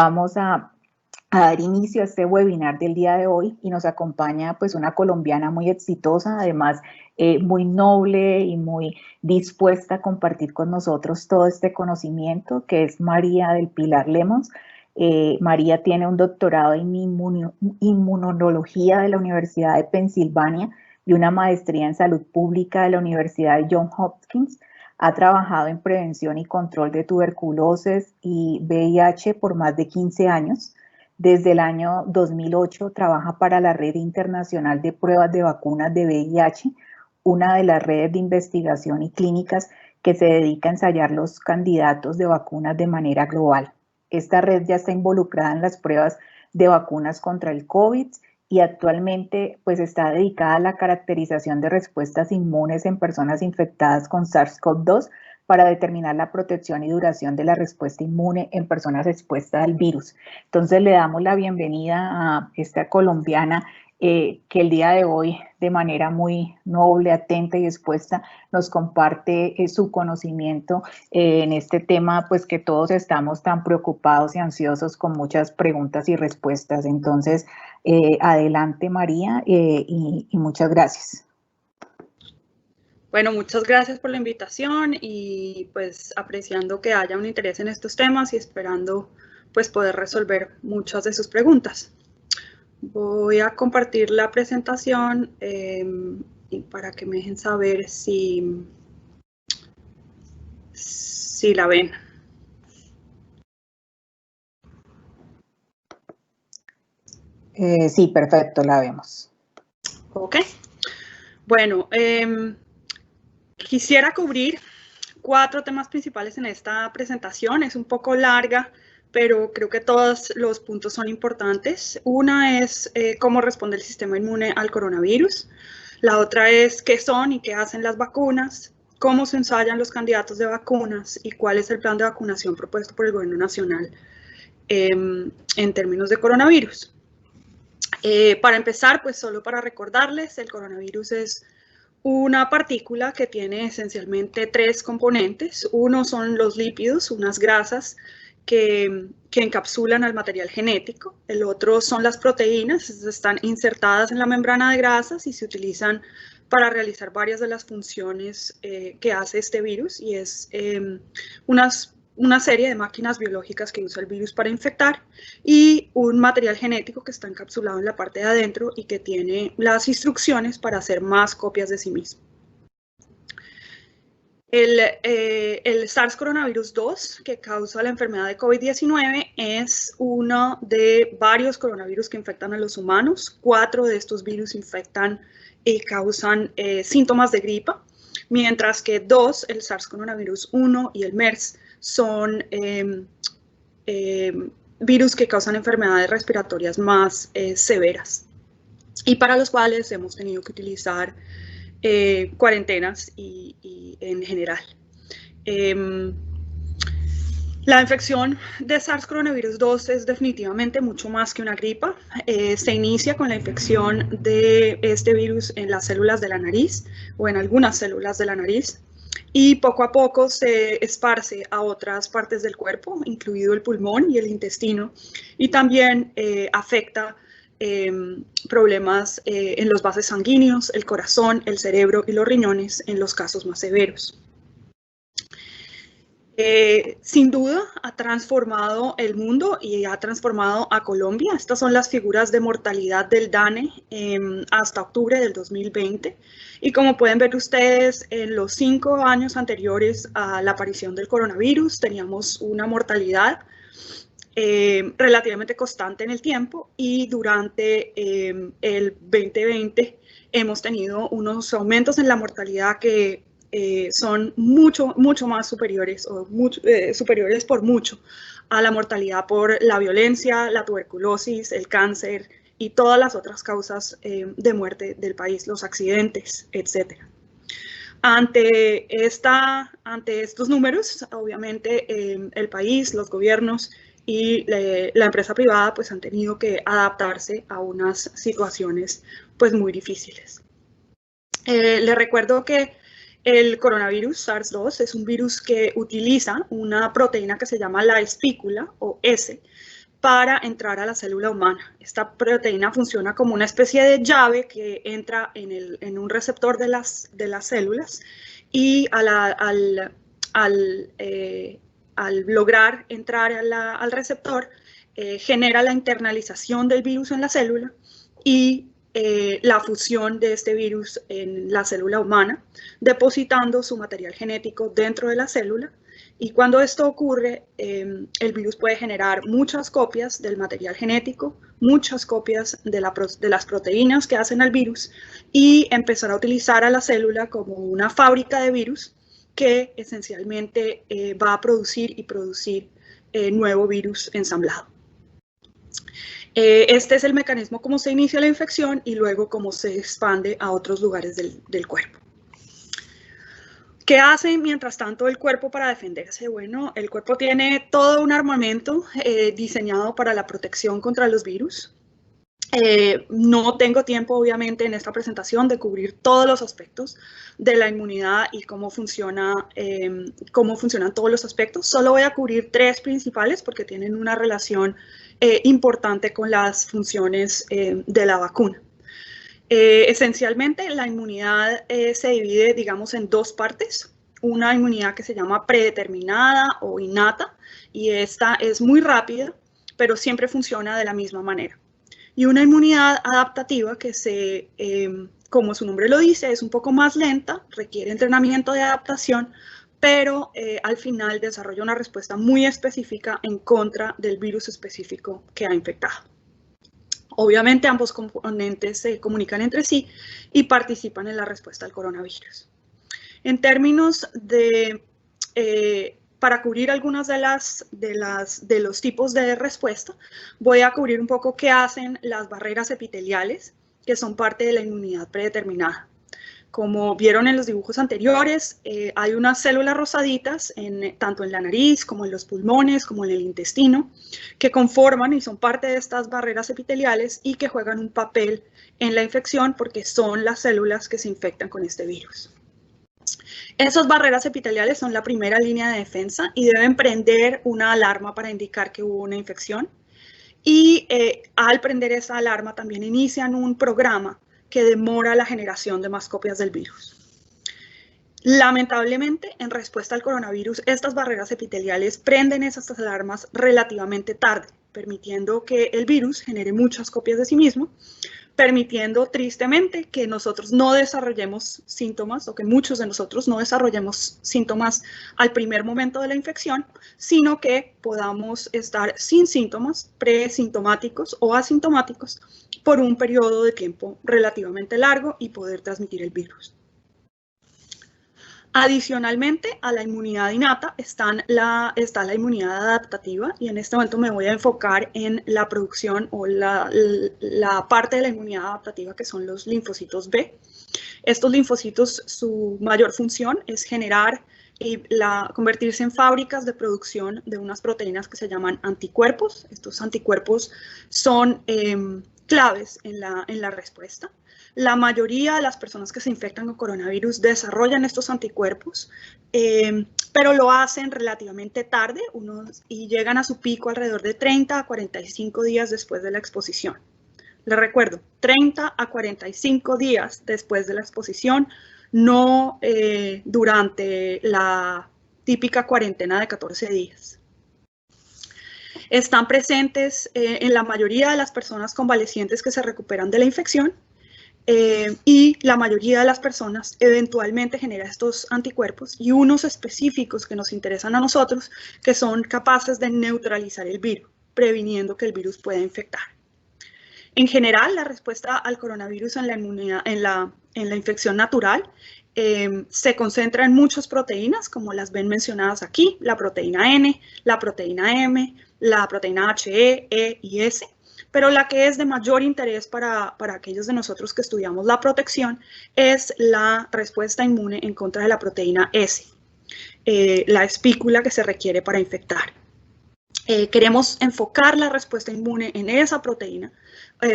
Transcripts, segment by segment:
Vamos a dar inicio a este webinar del día de hoy y nos acompaña pues una colombiana muy exitosa, además muy noble y muy dispuesta a compartir con nosotros todo este conocimiento, que es María del Pilar Lemos. María tiene un doctorado en inmunología de la Universidad de Pensilvania y una maestría en salud pública de la Universidad de Johns Hopkins. Ha trabajado en prevención y control de tuberculosis y VIH por más de 15 años. Desde el año 2008 trabaja para la Red Internacional de Pruebas de Vacunas de VIH, una de las redes de investigación y clínicas que se dedica a ensayar los candidatos de vacunas de manera global. Esta red ya está involucrada en las pruebas de vacunas contra el COVID y actualmente pues está dedicada a la caracterización de respuestas inmunes en personas infectadas con SARS-CoV-2 para determinar la protección y duración de la respuesta inmune en personas expuestas al virus. Entonces le damos la bienvenida a esta colombiana que el día de hoy, de manera muy noble, atenta y expuesta, nos comparte su conocimiento en este tema, pues que todos estamos tan preocupados y ansiosos con muchas preguntas y respuestas. Entonces, adelante María y muchas gracias. Bueno, muchas gracias por la invitación y pues apreciando que haya un interés en estos temas y esperando pues poder resolver muchas de sus preguntas. Voy a compartir la presentación y para que me dejen saber si la ven. Sí, perfecto, la vemos. Ok. Bueno, quisiera cubrir 4 temas principales en esta presentación. Es un poco larga, pero creo que todos los puntos son importantes. Una es cómo responde el sistema inmune al coronavirus. La otra es qué son y qué hacen las vacunas, cómo se ensayan los candidatos de vacunas y cuál es el plan de vacunación propuesto por el gobierno nacional en términos de coronavirus. Para empezar, pues solo para recordarles, el coronavirus es una partícula que tiene esencialmente 3 componentes. Uno son los lípidos, unas grasas que encapsulan al material genético. El otro son las proteínas, están insertadas en la membrana de grasas y se utilizan para realizar varias de las funciones que hace este virus, y es una serie de máquinas biológicas que usa el virus para infectar, y un material genético que está encapsulado en la parte de adentro y que tiene las instrucciones para hacer más copias de sí mismo. El SARS-CoV-2, que causa la enfermedad de COVID-19, es uno de varios coronavirus que infectan a los humanos. 4 de estos virus infectan y causan síntomas de gripa, mientras que 2, el SARS-CoV-1 y el MERS, son virus que causan enfermedades respiratorias más severas y para los cuales hemos tenido que utilizar cuarentenas y en general. La infección de SARS-CoV-2 es definitivamente mucho más que una gripa. Se inicia con la infección de este virus en las células de la nariz o en algunas células de la nariz, y poco a poco se esparce a otras partes del cuerpo, incluido el pulmón y el intestino, y también afecta problemas en los vasos sanguíneos, el corazón, el cerebro y los riñones en los casos más severos. Sin duda ha transformado el mundo y ha transformado a Colombia. Estas son las figuras de mortalidad del DANE hasta octubre del 2020. Y como pueden ver ustedes, en los 5 años anteriores a la aparición del coronavirus teníamos una mortalidad relativamente constante en el tiempo, y durante el 2020 hemos tenido unos aumentos en la mortalidad que son mucho más superiores, o superiores por mucho a la mortalidad por la violencia, la tuberculosis, el cáncer y todas las otras causas de muerte del país, los accidentes, etc. Ante estos números, obviamente el país, los gobiernos y la empresa privada pues han tenido que adaptarse a unas situaciones pues muy difíciles. Les recuerdo que el coronavirus SARS-2 es un virus que utiliza una proteína que se llama la espícula o S para entrar a la célula humana. Esta proteína funciona como una especie de llave que entra en un receptor de las células y al lograr entrar al receptor, genera la internalización del virus en la célula y la fusión de este virus en la célula humana, depositando su material genético dentro de la célula. Y cuando esto ocurre, el virus puede generar muchas copias del material genético, muchas copias de las proteínas que hacen al virus y empezar a utilizar a la célula como una fábrica de virus que esencialmente va a producir nuevo virus ensamblado. Este es el mecanismo como se inicia la infección y luego cómo se expande a otros lugares del cuerpo. ¿Qué hace mientras tanto el cuerpo para defenderse? Bueno, el cuerpo tiene todo un armamento diseñado para la protección contra los virus. No tengo tiempo, obviamente, en esta presentación de cubrir todos los aspectos de la inmunidad y cómo funcionan todos los aspectos. Solo voy a cubrir 3 principales porque tienen una relación importante con las funciones de la vacuna. Esencialmente, la inmunidad se divide, digamos, en 2 partes. Una inmunidad que se llama predeterminada o innata, y esta es muy rápida, pero siempre funciona de la misma manera. Y una inmunidad adaptativa que como su nombre lo dice, es un poco más lenta, requiere entrenamiento de adaptación, pero al final desarrolla una respuesta muy específica en contra del virus específico que ha infectado. Obviamente ambos componentes se comunican entre sí y participan en la respuesta al coronavirus. En términos de, para cubrir algunas de los tipos de respuesta, voy a cubrir un poco qué hacen las barreras epiteliales, que son parte de la inmunidad predeterminada. Como vieron en los dibujos anteriores, hay unas células rosaditas tanto en la nariz como en los pulmones, como en el intestino, que conforman y son parte de estas barreras epiteliales y que juegan un papel en la infección porque son las células que se infectan con este virus. Esas barreras epiteliales son la primera línea de defensa y deben prender una alarma para indicar que hubo una infección. Y al prender esa alarma también inician un programa que demora la generación de más copias del virus. Lamentablemente, en respuesta al coronavirus, estas barreras epiteliales prenden esas alarmas relativamente tarde, permitiendo que el virus genere muchas copias de sí mismo, permitiendo tristemente que nosotros no desarrollemos síntomas o que muchos de nosotros no desarrollemos síntomas al primer momento de la infección, sino que podamos estar sin síntomas, presintomáticos o asintomáticos, por un periodo de tiempo relativamente largo y poder transmitir el virus. Adicionalmente a la inmunidad innata está la inmunidad adaptativa y en este momento me voy a enfocar en la producción o la parte de la inmunidad adaptativa que son los linfocitos B. Estos linfocitos, su mayor función es generar y convertirse en fábricas de producción de unas proteínas que se llaman anticuerpos. Estos anticuerpos son claves en la respuesta. La mayoría de las personas que se infectan con coronavirus desarrollan estos anticuerpos, pero lo hacen relativamente tarde y llegan a su pico alrededor de 30 a 45 días después de la exposición. Les recuerdo, 30 a 45 días después de la exposición, no durante la típica cuarentena de 14 días. Están presentes en la mayoría de las personas convalecientes que se recuperan de la infección y la mayoría de las personas eventualmente genera estos anticuerpos y unos específicos que nos interesan a nosotros que son capaces de neutralizar el virus, previniendo que el virus pueda infectar. En general, la respuesta al coronavirus en la infección natural se concentra en muchas proteínas, como las ven mencionadas aquí, la proteína N, la proteína M, la proteína HE, E y S, pero la que es de mayor interés para aquellos de nosotros que estudiamos la protección es la respuesta inmune en contra de la proteína S, la espícula que se requiere para infectar. Queremos enfocar la respuesta inmune en esa proteína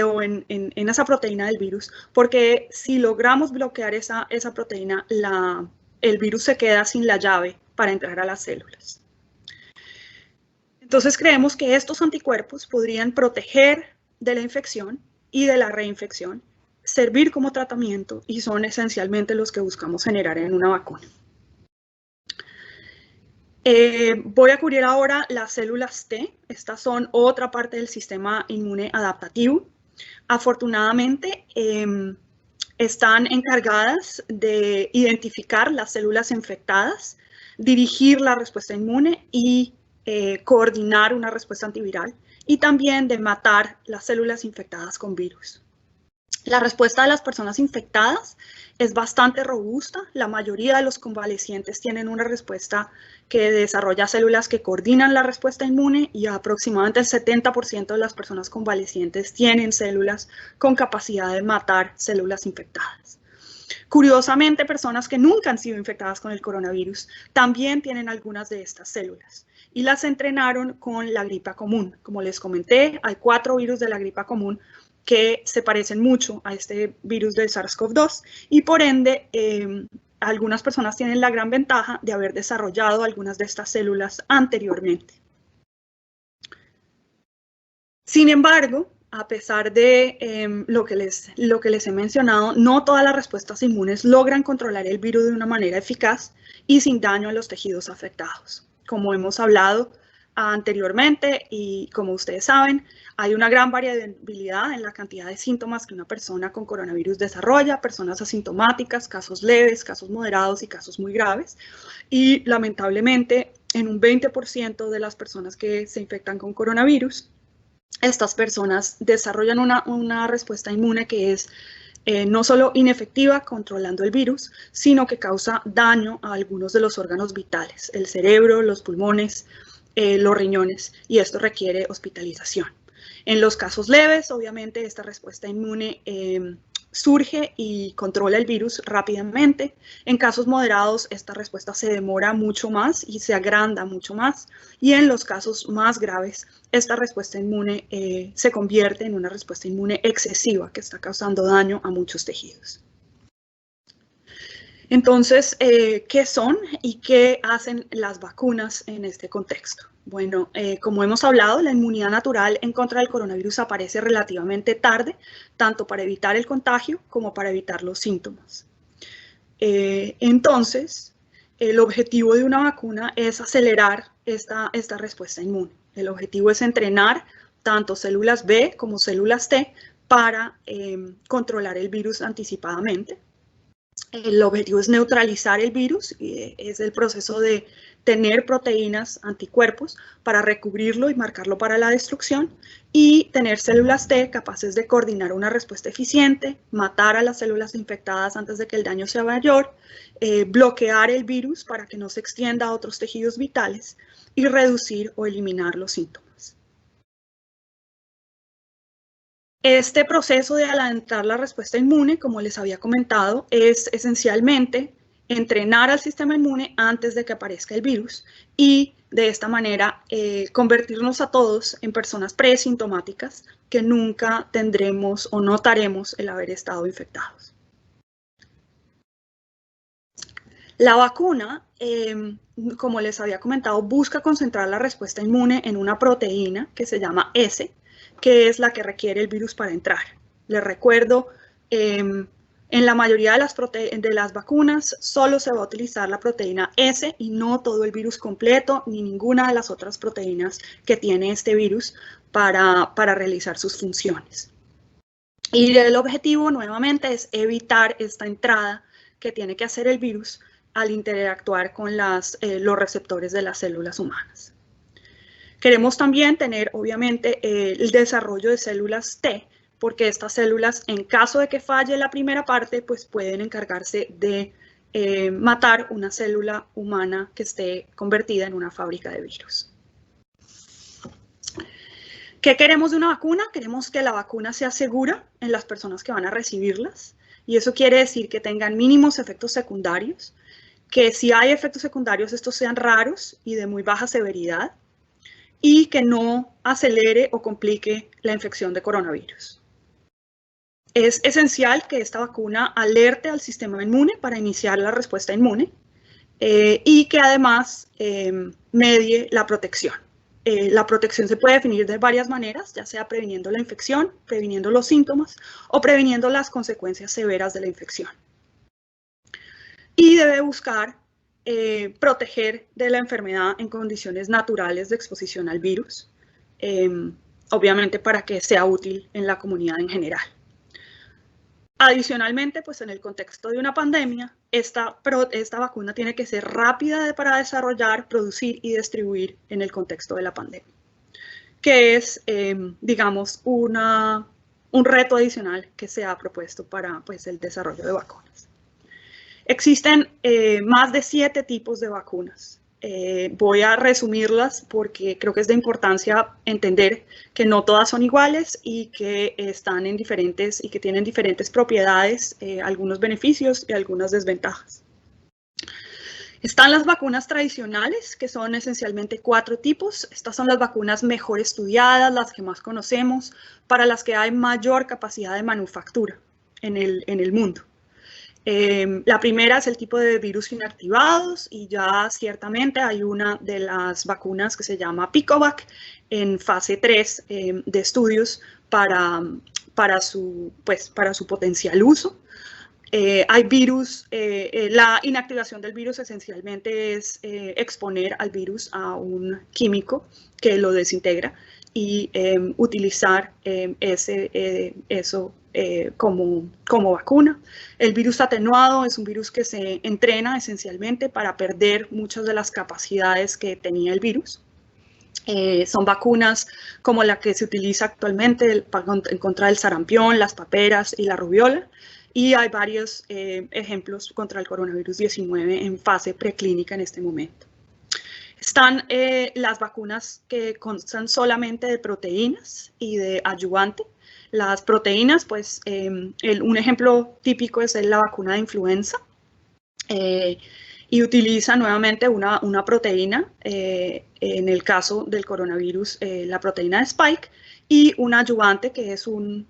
o en esa proteína del virus, porque si logramos bloquear esa proteína, el virus se queda sin la llave para entrar a las células. Entonces creemos que estos anticuerpos podrían proteger de la infección y de la reinfección, servir como tratamiento y son esencialmente los que buscamos generar en una vacuna. Voy a cubrir ahora las células T. Estas son otra parte del sistema inmune adaptativo. Afortunadamente, están encargadas de identificar las células infectadas, dirigir la respuesta inmune y coordinar una respuesta antiviral y también de matar las células infectadas con virus. La respuesta de las personas infectadas es bastante robusta. La mayoría de los convalecientes tienen una respuesta que desarrolla células que coordinan la respuesta inmune y aproximadamente el 70% de las personas convalecientes tienen células con capacidad de matar células infectadas. Curiosamente, personas que nunca han sido infectadas con el coronavirus también tienen algunas de estas células y las entrenaron con la gripa común. Como les comenté, hay 4 virus de la gripa común que se parecen mucho a este virus de SARS-CoV-2 y por ende algunas personas tienen la gran ventaja de haber desarrollado algunas de estas células anteriormente. Sin embargo, a pesar de lo que les he mencionado, no todas las respuestas inmunes logran controlar el virus de una manera eficaz y sin daño a los tejidos afectados. Como hemos hablado anteriormente y como ustedes saben, hay una gran variabilidad en la cantidad de síntomas que una persona con coronavirus desarrolla, personas asintomáticas, casos leves, casos moderados y casos muy graves. Y lamentablemente, en un 20% de las personas que se infectan con coronavirus, estas personas desarrollan una respuesta inmune que es no solo inefectiva controlando el virus, sino que causa daño a algunos de los órganos vitales, el cerebro, los pulmones, los riñones, y esto requiere hospitalización. En los casos leves, obviamente, esta respuesta inmune surge y controla el virus rápidamente. En casos moderados, esta respuesta se demora mucho más y se agranda mucho más. Y en los casos más graves, esta respuesta inmune se convierte en una respuesta inmune excesiva que está causando daño a muchos tejidos. Entonces, ¿qué son y qué hacen las vacunas en este contexto? Bueno, como hemos hablado, la inmunidad natural en contra del coronavirus aparece relativamente tarde, tanto para evitar el contagio como para evitar los síntomas. Entonces, el objetivo de una vacuna es acelerar esta respuesta inmune. El objetivo es entrenar tanto células B como células T para controlar el virus anticipadamente. El objetivo es neutralizar el virus, y es el proceso de tener proteínas, anticuerpos, para recubrirlo y marcarlo para la destrucción, y tener células T capaces de coordinar una respuesta eficiente, matar a las células infectadas antes de que el daño sea mayor, bloquear el virus para que no se extienda a otros tejidos vitales y reducir o eliminar los síntomas. Este proceso de adelantar la respuesta inmune, como les había comentado, es esencialmente entrenar al sistema inmune antes de que aparezca el virus y de esta manera convertirnos a todos en personas presintomáticas que nunca tendremos o notaremos el haber estado infectados. La vacuna, como les había comentado, busca concentrar la respuesta inmune en una proteína que se llama S, que es la que requiere el virus para entrar. Les recuerdo, en la mayoría de las vacunas solo se va a utilizar la proteína S y no todo el virus completo ni ninguna de las otras proteínas que tiene este virus para realizar sus funciones. Y el objetivo nuevamente es evitar esta entrada que tiene que hacer el virus al interactuar con los receptores de las células humanas. Queremos también tener, obviamente, el desarrollo de células T, porque estas células, en caso de que falle la primera parte, pues pueden encargarse de matar una célula humana que esté convertida en una fábrica de virus. ¿Qué queremos de una vacuna? Queremos que la vacuna sea segura en las personas que van a recibirlas, y eso quiere decir que tengan mínimos efectos secundarios, que si hay efectos secundarios, estos sean raros y de muy baja severidad, y que no acelere o complique la infección de coronavirus. Es esencial que esta vacuna alerte al sistema inmune para iniciar la respuesta inmune y que además medie la protección. La protección se puede definir de varias maneras, ya sea previniendo la infección, previniendo los síntomas o previniendo las consecuencias severas de la infección. Y debe buscar proteger de la enfermedad en condiciones naturales de exposición al virus, obviamente para que sea útil en la comunidad en general. Adicionalmente, pues en el contexto de una pandemia, esta vacuna tiene que ser rápida para desarrollar, producir y distribuir en el contexto de la pandemia, que es, digamos, un reto adicional que se ha propuesto para pues, el desarrollo de vacunas. Existen más de 7 tipos de vacunas. Voy a resumirlas porque creo que es de importancia entender que no todas son iguales y que están en diferentes y que tienen diferentes propiedades, algunos beneficios y algunas desventajas. Están las vacunas tradicionales, que son esencialmente 4 tipos. Estas son las vacunas mejor estudiadas, las que más conocemos, para las que hay mayor capacidad de manufactura en el mundo. La primera es el tipo de virus inactivados y ya ciertamente hay una de las vacunas que se llama Picovac en fase 3 de estudios para su potencial uso. Hay virus, la inactivación del virus esencialmente es exponer al virus a un químico que lo desintegra y utilizar eso como vacuna. El virus atenuado es un virus que se entrena esencialmente para perder muchas de las capacidades que tenía el virus. Son vacunas como la que se utiliza actualmente en contra del sarampión, las paperas y la rubiola. Y hay varios ejemplos contra el coronavirus 19 en fase preclínica en este momento. Están las vacunas que constan solamente de proteínas y de adyuvante. Las proteínas, pues un ejemplo típico es la vacuna de influenza y utiliza nuevamente una proteína, en el caso del coronavirus, la proteína de Spike, y un adyuvante que es un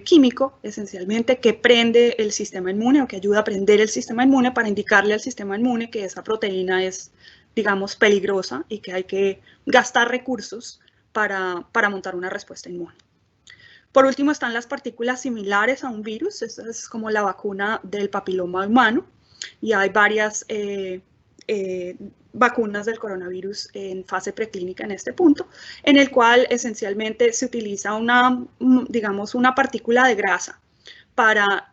químico esencialmente que prende el sistema inmune o que ayuda a prender el sistema inmune para indicarle al sistema inmune que esa proteína es, digamos, peligrosa y que hay que gastar recursos para montar una respuesta inmune. Por último están las partículas similares a un virus, esa es como la vacuna del papiloma humano, y hay varias vacunas del coronavirus en fase preclínica en este punto, en el cual esencialmente se utiliza una partícula de grasa para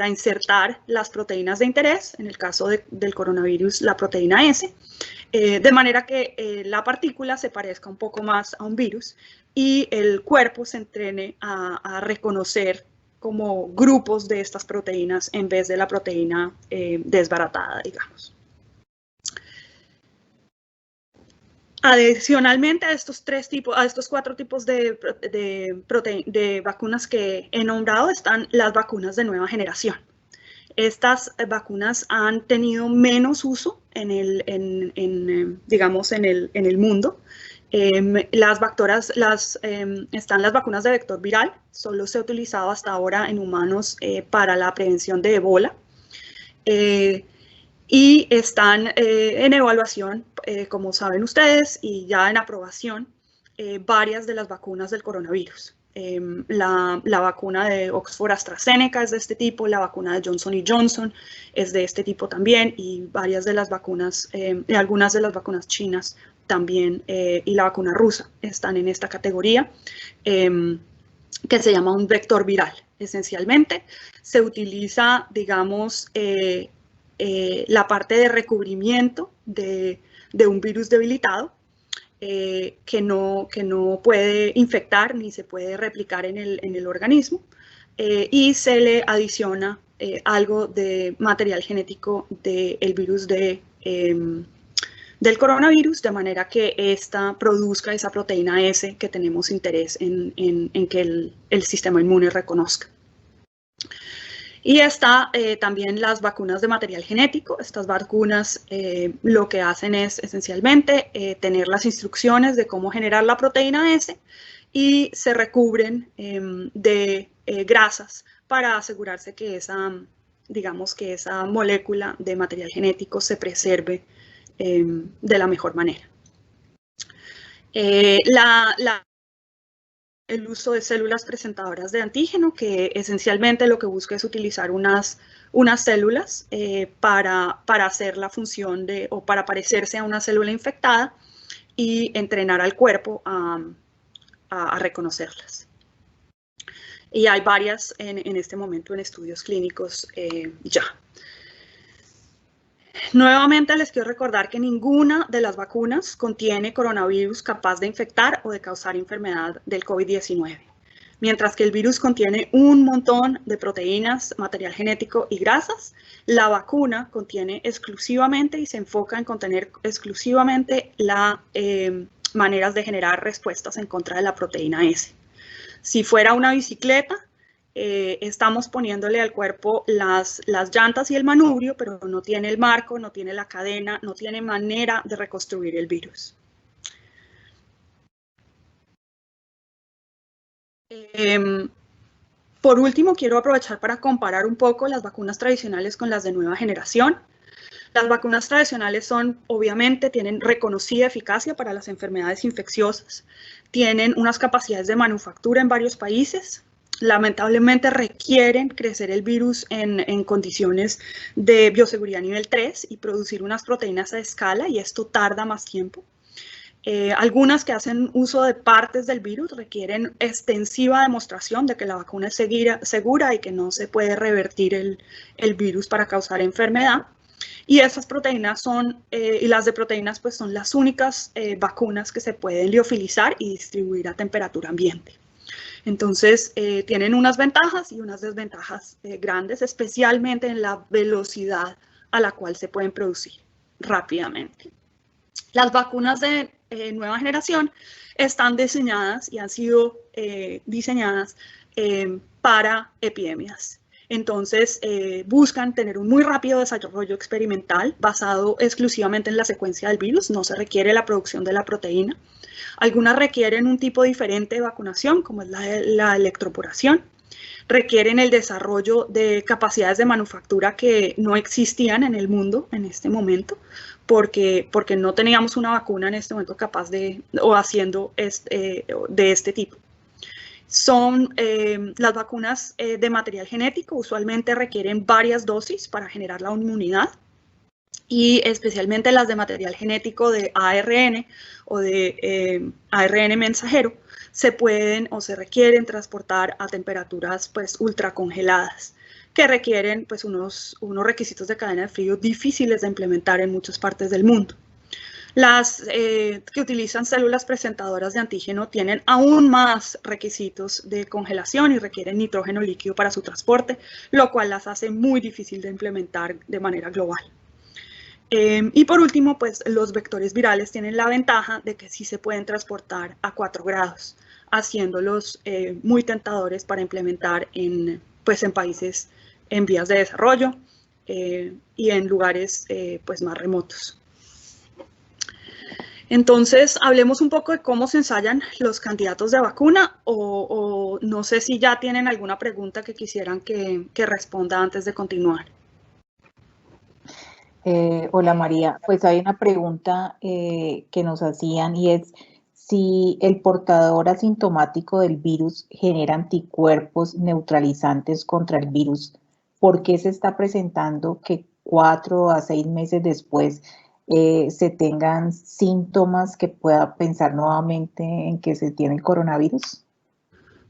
insertar las proteínas de interés, en el caso del coronavirus la proteína S, de manera que la partícula se parezca un poco más a un virus y el cuerpo se entrene a reconocer como grupos de estas proteínas en vez de la proteína desbaratada, digamos. Adicionalmente a estos 4 tipos de vacunas que he nombrado están las vacunas de nueva generación. Estas vacunas han tenido menos uso están las vacunas de vector viral, solo se ha utilizado hasta ahora en humanos para la prevención de Ebola. Y están en evaluación, como saben ustedes, y ya en aprobación, varias de las vacunas del coronavirus. La vacuna de Oxford AstraZeneca es de este tipo, la vacuna de Johnson & Johnson es de este tipo también, y varias de las vacunas, algunas de las vacunas chinas también, y la vacuna rusa están en esta categoría, que se llama un vector viral. Esencialmente se utiliza, digamos, la parte de recubrimiento de un virus debilitado que no puede infectar ni se puede replicar en el organismo, y se le adiciona algo de material genético del virus del coronavirus, de manera que ésta produzca esa proteína S que tenemos interés en que el sistema inmune reconozca. Y está también las vacunas de material genético. Estas vacunas lo que hacen es esencialmente tener las instrucciones de cómo generar la proteína S y se recubren de grasas para asegurarse que esa molécula de material genético se preserve de la mejor manera. El uso de células presentadoras de antígeno, que esencialmente lo que busca es utilizar unas células para hacer la función o para parecerse a una célula infectada y entrenar al cuerpo a reconocerlas. Y hay varias en este momento en estudios clínicos ya. Nuevamente les quiero recordar que ninguna de las vacunas contiene coronavirus capaz de infectar o de causar enfermedad del COVID-19. Mientras que el virus contiene un montón de proteínas, material genético y grasas, la vacuna contiene exclusivamente y se enfoca en contener exclusivamente las maneras de generar respuestas en contra de la proteína S. Si fuera una bicicleta, estamos poniéndole al cuerpo las llantas y el manubrio, pero no tiene el marco, no tiene la cadena, no tiene manera de reconstruir el virus. Por último, quiero aprovechar para comparar un poco las vacunas tradicionales con las de nueva generación. Las vacunas tradicionales obviamente, tienen reconocida eficacia para las enfermedades infecciosas, tienen unas capacidades de manufactura en varios países, lamentablemente requieren crecer el virus en condiciones de bioseguridad nivel 3 y producir unas proteínas a escala, y esto tarda más tiempo. Algunas que hacen uso de partes del virus requieren extensiva demostración de que la vacuna es segura y que no se puede revertir el virus para causar enfermedad. Y esas proteínas y las de proteínas pues son las únicas vacunas que se pueden liofilizar y distribuir a temperatura ambiente. Entonces, tienen unas ventajas y unas desventajas grandes, especialmente en la velocidad a la cual se pueden producir rápidamente. Las vacunas de nueva generación están diseñadas y han sido diseñadas para epidemias. Entonces, buscan tener un muy rápido desarrollo experimental basado exclusivamente en la secuencia del virus, no se requiere la producción de la proteína. Algunas requieren un tipo diferente de vacunación, como es la electroporación. Requieren el desarrollo de capacidades de manufactura que no existían en el mundo en este momento, porque no teníamos una vacuna en este momento capaz haciendo de este tipo. Las vacunas de material genético usualmente requieren varias dosis para generar la inmunidad, y especialmente las de material genético de ARN o de ARN mensajero se pueden o se requieren transportar a temperaturas pues ultracongeladas, que requieren pues unos requisitos de cadena de frío difíciles de implementar en muchas partes del mundo. Las que utilizan células presentadoras de antígeno tienen aún más requisitos de congelación y requieren nitrógeno líquido para su transporte, lo cual las hace muy difícil de implementar de manera global. Y por último, pues los vectores virales tienen la ventaja de que sí se pueden transportar a 4 grados, haciéndolos muy tentadores para implementar en países en vías de desarrollo y en lugares pues más remotos. Entonces, hablemos un poco de cómo se ensayan los candidatos de vacuna, o no sé si ya tienen alguna pregunta que quisieran que responda antes de continuar. Hola María, pues hay una pregunta que nos hacían, y es si el portador asintomático del virus genera anticuerpos neutralizantes contra el virus, ¿por qué se está presentando que 4 a 6 meses después se tengan síntomas que pueda pensar nuevamente en que se tiene el coronavirus?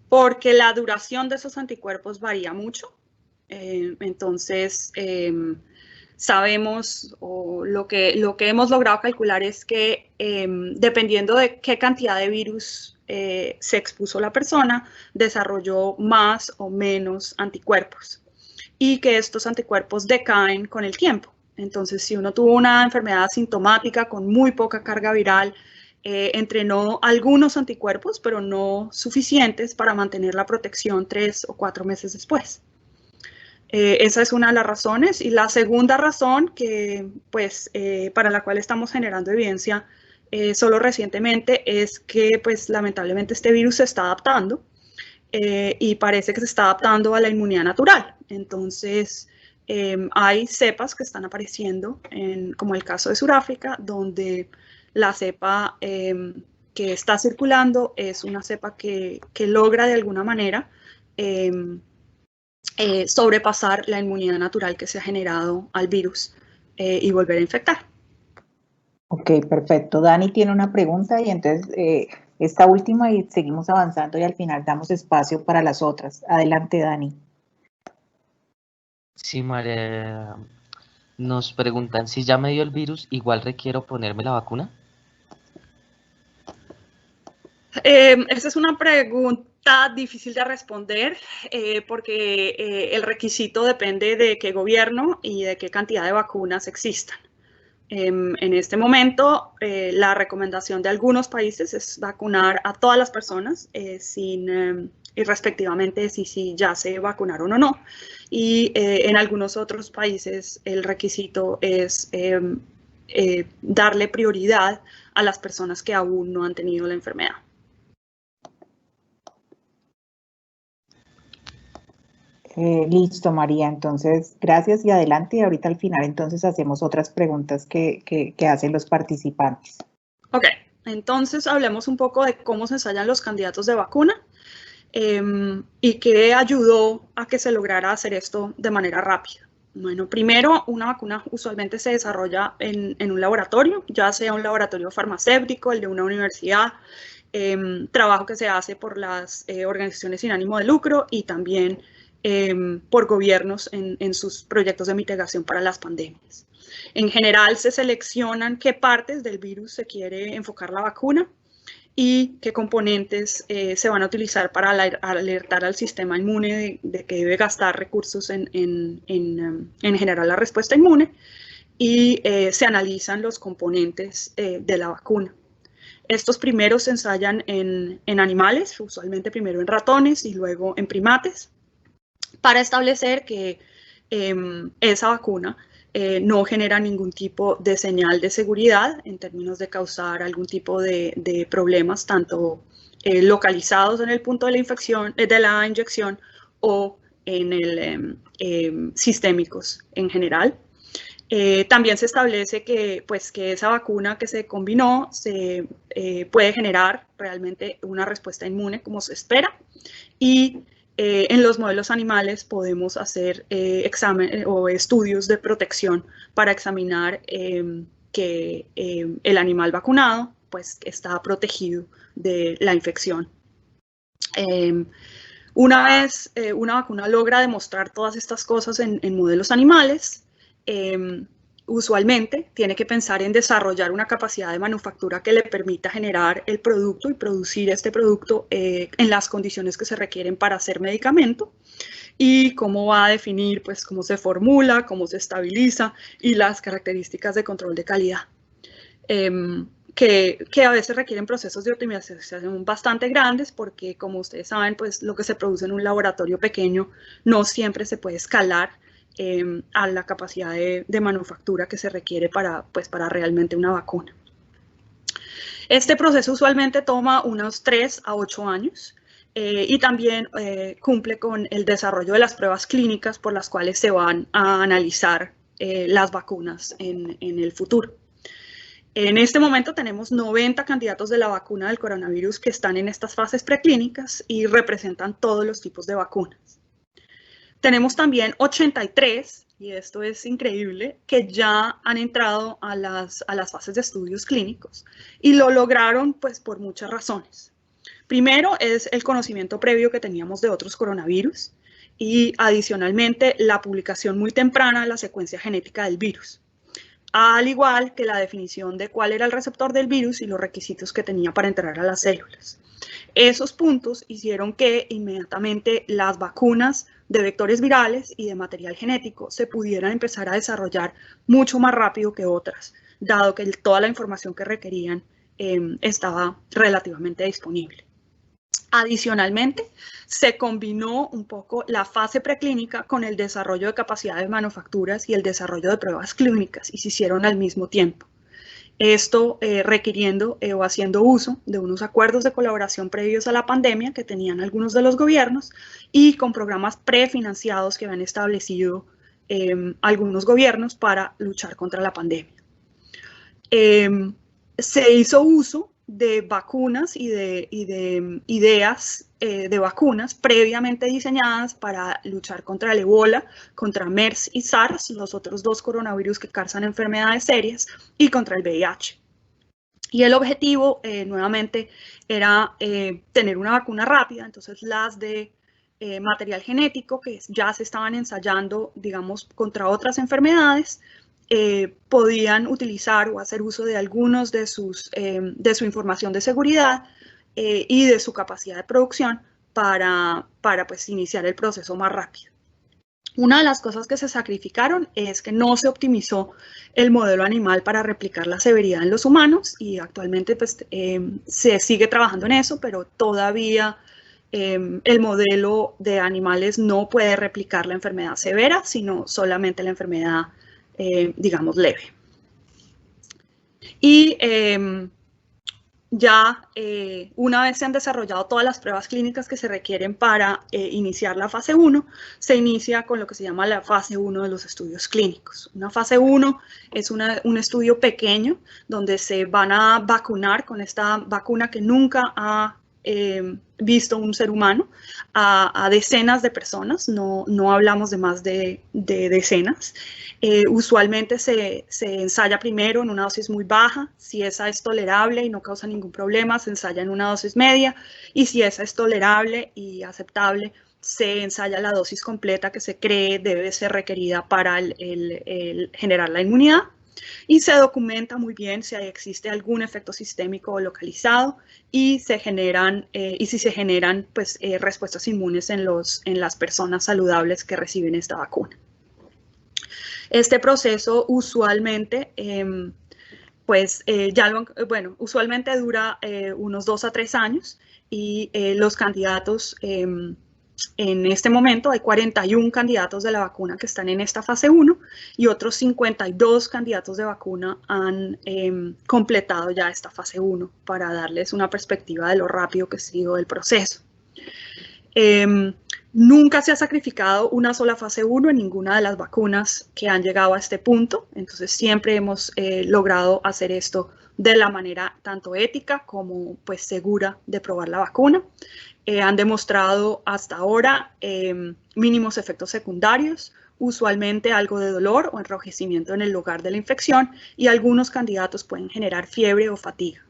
Porque la duración de esos anticuerpos varía mucho. Entonces, sabemos, o lo que hemos logrado calcular es que dependiendo de qué cantidad de virus se expuso la persona, desarrolló más o menos anticuerpos, y que estos anticuerpos decaen con el tiempo. Entonces, si uno tuvo una enfermedad asintomática con muy poca carga viral, entrenó algunos anticuerpos, pero no suficientes para mantener la protección 3 o 4 meses después. Esa es una de las razones. Y la segunda razón para la cual estamos generando evidencia solo recientemente es que lamentablemente este virus se está adaptando y parece que se está adaptando a la inmunidad natural. Entonces, hay cepas que están apareciendo, como el caso de Sudáfrica, donde la cepa está circulando es una cepa que logra de alguna manera sobrepasar la inmunidad natural que se ha generado al virus y volver a infectar. Ok, perfecto. Dani tiene una pregunta y entonces esta última y seguimos avanzando y al final damos espacio para las otras. Adelante, Dani. Sí, María, nos preguntan si ya me dio el virus, igual requiero ponerme la vacuna. Esa es una pregunta difícil de responder porque el requisito depende de qué gobierno y de qué cantidad de vacunas existan. En este momento, la recomendación de algunos países es vacunar a todas las personas irrespectivamente si ya se vacunaron o no. Y en algunos otros países el requisito es darle prioridad a las personas que aún no han tenido la enfermedad. Listo, María. Entonces, gracias y adelante. Y ahorita al final entonces hacemos otras preguntas que hacen los participantes. Ok, entonces hablemos un poco de cómo se ensayan los candidatos de vacuna y qué ayudó a que se lograra hacer esto de manera rápida. Bueno, primero, una vacuna usualmente se desarrolla en un laboratorio, ya sea un laboratorio farmacéutico, el de una universidad, trabajo que se hace por las organizaciones sin ánimo de lucro y también por gobiernos en sus proyectos de mitigación para las pandemias. En general se seleccionan qué partes del virus se quiere enfocar la vacuna y qué componentes se van a utilizar para alertar al sistema inmune de que debe gastar recursos en generar la respuesta inmune y se analizan los componentes de la vacuna. Estos primeros se ensayan en animales, usualmente primero en ratones y luego en primates, para establecer que esa vacuna no genera ningún tipo de señal de seguridad en términos de causar algún tipo de problemas, tanto localizados en el punto de la infección, de la inyección o en el sistémicos en general. También se establece que esa vacuna que se combinó se puede generar realmente una respuesta inmune como se espera y en los modelos animales podemos hacer exámenes o estudios de protección para examinar que el animal vacunado pues está protegido de la infección. Una vez una vacuna logra demostrar todas estas cosas en modelos animales, usualmente tiene que pensar en desarrollar una capacidad de manufactura que le permita generar el producto y producir este producto en las condiciones que se requieren para hacer medicamento y cómo va a definir pues cómo se formula, cómo se estabiliza y las características de control de calidad. Que a veces requieren procesos de optimización bastante grandes porque, como ustedes saben, pues lo que se produce en un laboratorio pequeño no siempre se puede escalar a la capacidad de manufactura que se requiere para realmente una vacuna. Este proceso usualmente toma unos 3 a 8 años y también cumple con el desarrollo de las pruebas clínicas por las cuales se van a analizar las vacunas en el futuro. En este momento tenemos 90 candidatos de la vacuna del coronavirus que están en estas fases preclínicas y representan todos los tipos de vacunas. Tenemos también 83, y esto es increíble, que ya han entrado a las fases de estudios clínicos y lo lograron pues por muchas razones. Primero es el conocimiento previo que teníamos de otros coronavirus y adicionalmente la publicación muy temprana de la secuencia genética del virus, al igual que la definición de cuál era el receptor del virus y los requisitos que tenía para entrar a las células. Esos puntos hicieron que inmediatamente las vacunas de vectores virales y de material genético se pudieran empezar a desarrollar mucho más rápido que otras, dado que toda la información que requerían estaba relativamente disponible. Adicionalmente, se combinó un poco la fase preclínica con el desarrollo de capacidades de manufacturas y el desarrollo de pruebas clínicas y se hicieron al mismo tiempo. Esto requiriendo o haciendo uso de unos acuerdos de colaboración previos a la pandemia que tenían algunos de los gobiernos y con programas prefinanciados que habían establecido algunos gobiernos para luchar contra la pandemia. Se hizo uso de vacunas y de ideas de vacunas previamente diseñadas para luchar contra el Ebola, contra MERS y SARS, los otros dos coronavirus que causan enfermedades serias, y contra el VIH. Y el objetivo, nuevamente, era tener una vacuna rápida. Entonces las de material genético que ya se estaban ensayando, digamos, contra otras enfermedades, podían utilizar o hacer uso de algunos de su información de seguridad y de su capacidad de producción para pues, iniciar el proceso más rápido. Una de las cosas que se sacrificaron es que no se optimizó el modelo animal para replicar la severidad en los humanos, y actualmente pues, se sigue trabajando en eso, pero todavía el modelo de animales no puede replicar la enfermedad severa, sino solamente la enfermedad, digamos, leve. Y ya una vez se han desarrollado todas las pruebas clínicas que se requieren para iniciar la fase 1, se inicia con lo que se llama la fase 1 de los estudios clínicos. Una fase 1 es un estudio pequeño donde se van a vacunar con esta vacuna que nunca ha visto un ser humano a decenas de personas, no hablamos de más de decenas. Usualmente se ensaya primero en una dosis muy baja. Si esa es tolerable y no causa ningún problema, se ensaya en una dosis media, y si esa es tolerable y aceptable, se ensaya la dosis completa que se cree debe ser requerida para generar la inmunidad. Y se documenta muy bien si existe algún efecto sistémico o localizado, y si se generan pues, respuestas inmunes en las personas saludables que reciben esta vacuna. Este proceso usualmente, usualmente dura unos 2 a 3 años, y los candidatos, en este momento hay 41 candidatos de la vacuna que están en esta fase 1, y otros 52 candidatos de vacuna han completado ya esta fase 1, para darles una perspectiva de lo rápido que ha sido el proceso. Nunca se ha sacrificado una sola fase 1 en ninguna de las vacunas que han llegado a este punto, entonces siempre hemos logrado hacer esto de la manera tanto ética como pues, segura de probar la vacuna. Han demostrado hasta ahora mínimos efectos secundarios, usualmente algo de dolor o enrojecimiento en el lugar de la infección, y algunos candidatos pueden generar fiebre o fatiga.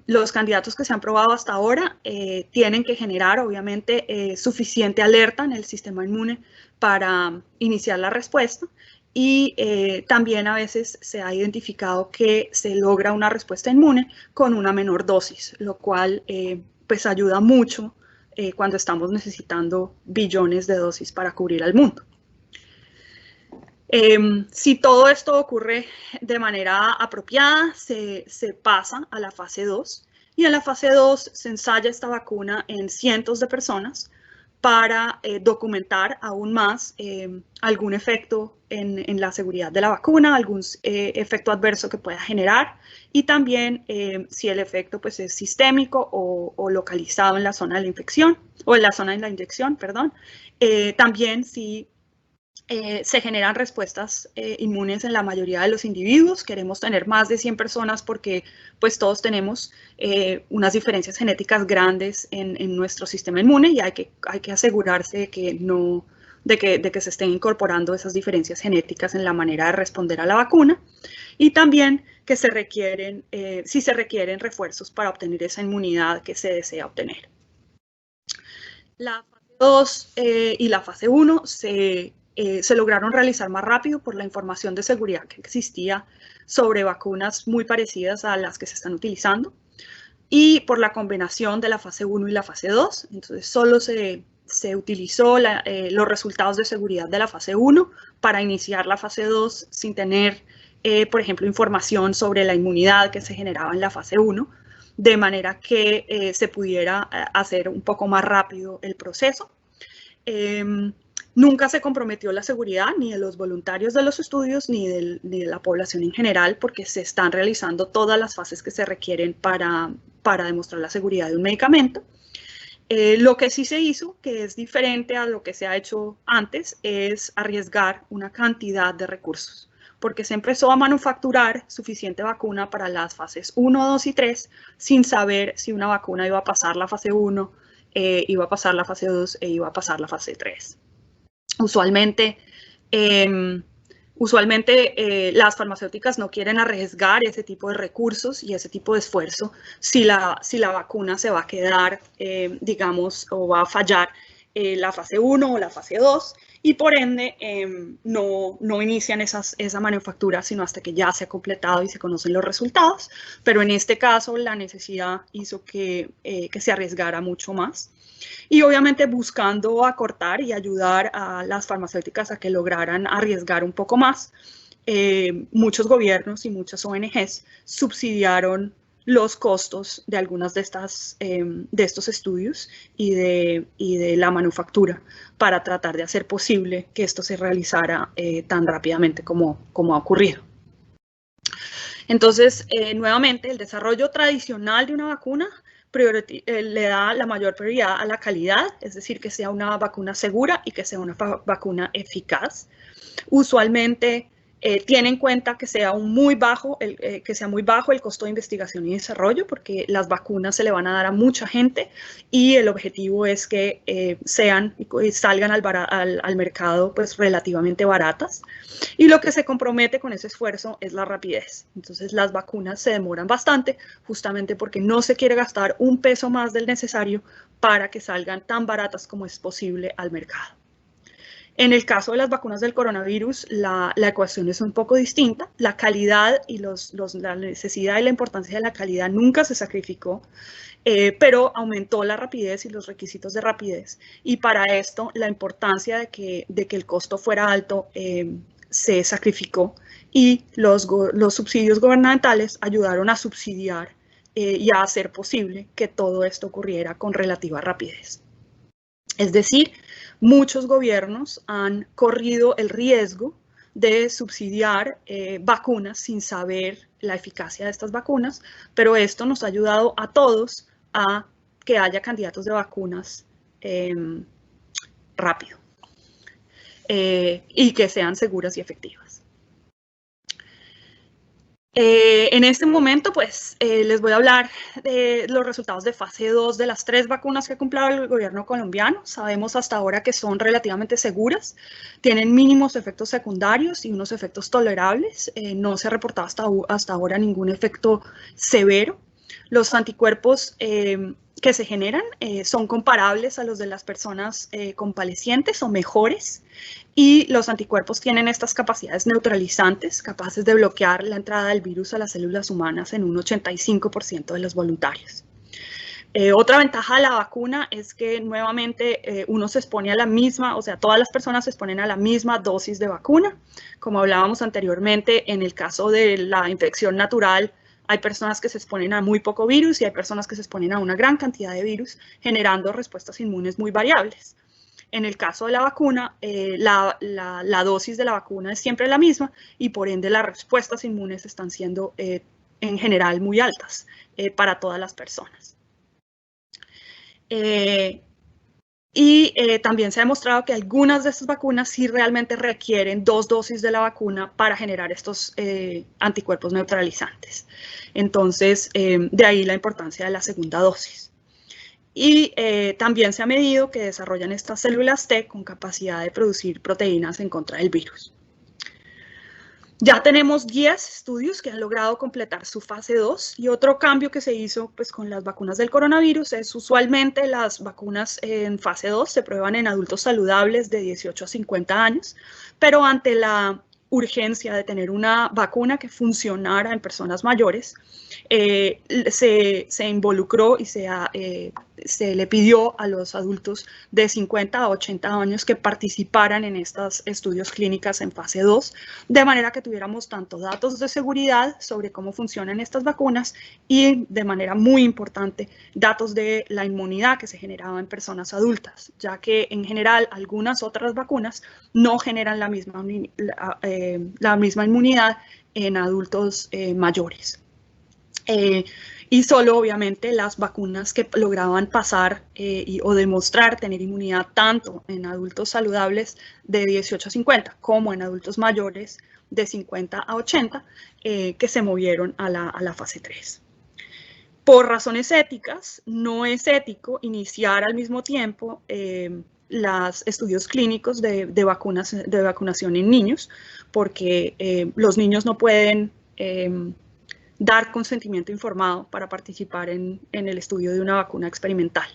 Los candidatos que se han probado hasta ahora tienen que generar, obviamente, suficiente alerta en el sistema inmune para iniciar la respuesta, y también a veces se ha identificado que se logra una respuesta inmune con una menor dosis, lo cual pues ayuda mucho cuando estamos necesitando billones de dosis para cubrir al mundo. Si todo esto ocurre de manera apropiada, se pasa a la fase 2, y en la fase 2 se ensaya esta vacuna en cientos de personas para documentar aún más algún efecto en la seguridad de la vacuna, algún efecto adverso que pueda generar, y también si el efecto pues, es sistémico o localizado en la zona de la infección, o en la zona de la inyección, perdón. También si se generan respuestas inmunes en la mayoría de los individuos. Queremos tener más de 100 personas porque pues todos tenemos unas diferencias genéticas grandes en nuestro sistema inmune, y hay que asegurarse de que se estén incorporando esas diferencias genéticas en la manera de responder a la vacuna, y también que si se requieren refuerzos para obtener esa inmunidad que se desea obtener. La fase 2 y la fase 1 se lograron realizar más rápido por la información de seguridad que existía sobre vacunas muy parecidas a las que se están utilizando, y por la combinación de la fase 1 y la fase 2. Entonces solo se utilizó los resultados de seguridad de la fase 1 para iniciar la fase 2 sin tener, por ejemplo, información sobre la inmunidad que se generaba en la fase 1, de manera que se pudiera hacer un poco más rápido el proceso. Nunca se comprometió la seguridad ni de los voluntarios de los estudios ni de la población en general, porque se están realizando todas las fases que se requieren para demostrar la seguridad de un medicamento. Lo que sí se hizo, que es diferente a lo que se ha hecho antes, es arriesgar una cantidad de recursos. porque se empezó a manufacturar suficiente vacuna para las fases 1, 2 y 3 sin saber si una vacuna iba a pasar la fase 1, iba a pasar la fase 2 e iba a pasar la fase 3. Usualmente las farmacéuticas no quieren arriesgar ese tipo de recursos y ese tipo de esfuerzo si la vacuna se va a quedar, digamos, o va a fallar la fase 1 o la fase 2, y por ende no inician esa manufactura sino hasta que ya se ha completado y se conocen los resultados, pero en este caso la necesidad hizo que se arriesgara mucho más. Y obviamente buscando acortar y ayudar a las farmacéuticas a que lograran arriesgar un poco más, muchos gobiernos y muchas ONGs subsidiaron los costos de algunas de estos estudios y de la manufactura para tratar de hacer posible que esto se realizara tan rápidamente como ha ocurrido. Entonces, nuevamente, el desarrollo tradicional de una vacuna le da la mayor prioridad a la calidad, es decir, que sea una vacuna segura y que sea una vacuna eficaz. Usualmente tiene en cuenta que sea muy bajo el costo de investigación y desarrollo, porque las vacunas se le van a dar a mucha gente y el objetivo es que salgan al mercado pues relativamente baratas. Y lo que se compromete con ese esfuerzo es la rapidez. Entonces las vacunas se demoran bastante justamente porque no se quiere gastar un peso más del necesario para que salgan tan baratas como es posible al mercado. En el caso de las vacunas del coronavirus, la ecuación es un poco distinta. La calidad y la necesidad y la importancia de la calidad nunca se sacrificó, pero aumentó la rapidez y los requisitos de rapidez. Y para esto, la importancia de que el costo fuera alto se sacrificó, y los subsidios gubernamentales ayudaron a subsidiar y a hacer posible que todo esto ocurriera con relativa rapidez. Es decir, muchos gobiernos han corrido el riesgo de subsidiar vacunas sin saber la eficacia de estas vacunas, pero esto nos ha ayudado a todos a que haya candidatos de vacunas rápido y que sean seguras y efectivas. En este momento, pues, les voy a hablar de los resultados de fase 2 de las 3 vacunas que ha comprado el gobierno colombiano. Sabemos hasta ahora que son relativamente seguras, tienen mínimos efectos secundarios y unos efectos tolerables. No se ha reportado hasta ahora ningún efecto severo. Los anticuerpos que se generan son comparables a los de las personas convalecientes o mejores, y los anticuerpos tienen estas capacidades neutralizantes, capaces de bloquear la entrada del virus a las células humanas en un 85% de los voluntarios. Otra ventaja de la vacuna es que nuevamente uno se expone a la misma, o sea, todas las personas se exponen a la misma dosis de vacuna. Como hablábamos anteriormente, en el caso de la infección natural, hay personas que se exponen a muy poco virus y hay personas que se exponen a una gran cantidad de virus, generando respuestas inmunes muy variables. En el caso de la vacuna, la dosis de la vacuna es siempre la misma y por ende las respuestas inmunes están siendo en general muy altas para todas las personas. También se ha demostrado que algunas de estas vacunas sí realmente requieren 2 dosis de la vacuna para generar estos anticuerpos neutralizantes. Entonces, de ahí la importancia de la segunda dosis. Y también se ha medido que desarrollan estas células T con capacidad de producir proteínas en contra del virus. Ya tenemos 10 estudios que han logrado completar su fase 2, y otro cambio que se hizo pues, con las vacunas del coronavirus es usualmente las vacunas en fase 2 se prueban en adultos saludables de 18 a 50 años, pero ante la urgencia de tener una vacuna que funcionara en personas mayores, se involucró y se le pidió a los adultos de 50 a 80 años que participaran en estos estudios clínicos en fase 2, de manera que tuviéramos tanto datos de seguridad sobre cómo funcionan estas vacunas y, de manera muy importante, datos de la inmunidad que se generaba en personas adultas, ya que en general algunas otras vacunas no generan la misma inmunidad en adultos mayores. Y solo obviamente las vacunas que lograban pasar o demostrar tener inmunidad tanto en adultos saludables de 18 a 50 como en adultos mayores de 50 a 80 que se movieron a la fase 3. Por razones éticas, no es ético iniciar al mismo tiempo los estudios clínicos de vacunación en niños, porque los niños no pueden dar consentimiento informado para participar en el estudio de una vacuna experimental.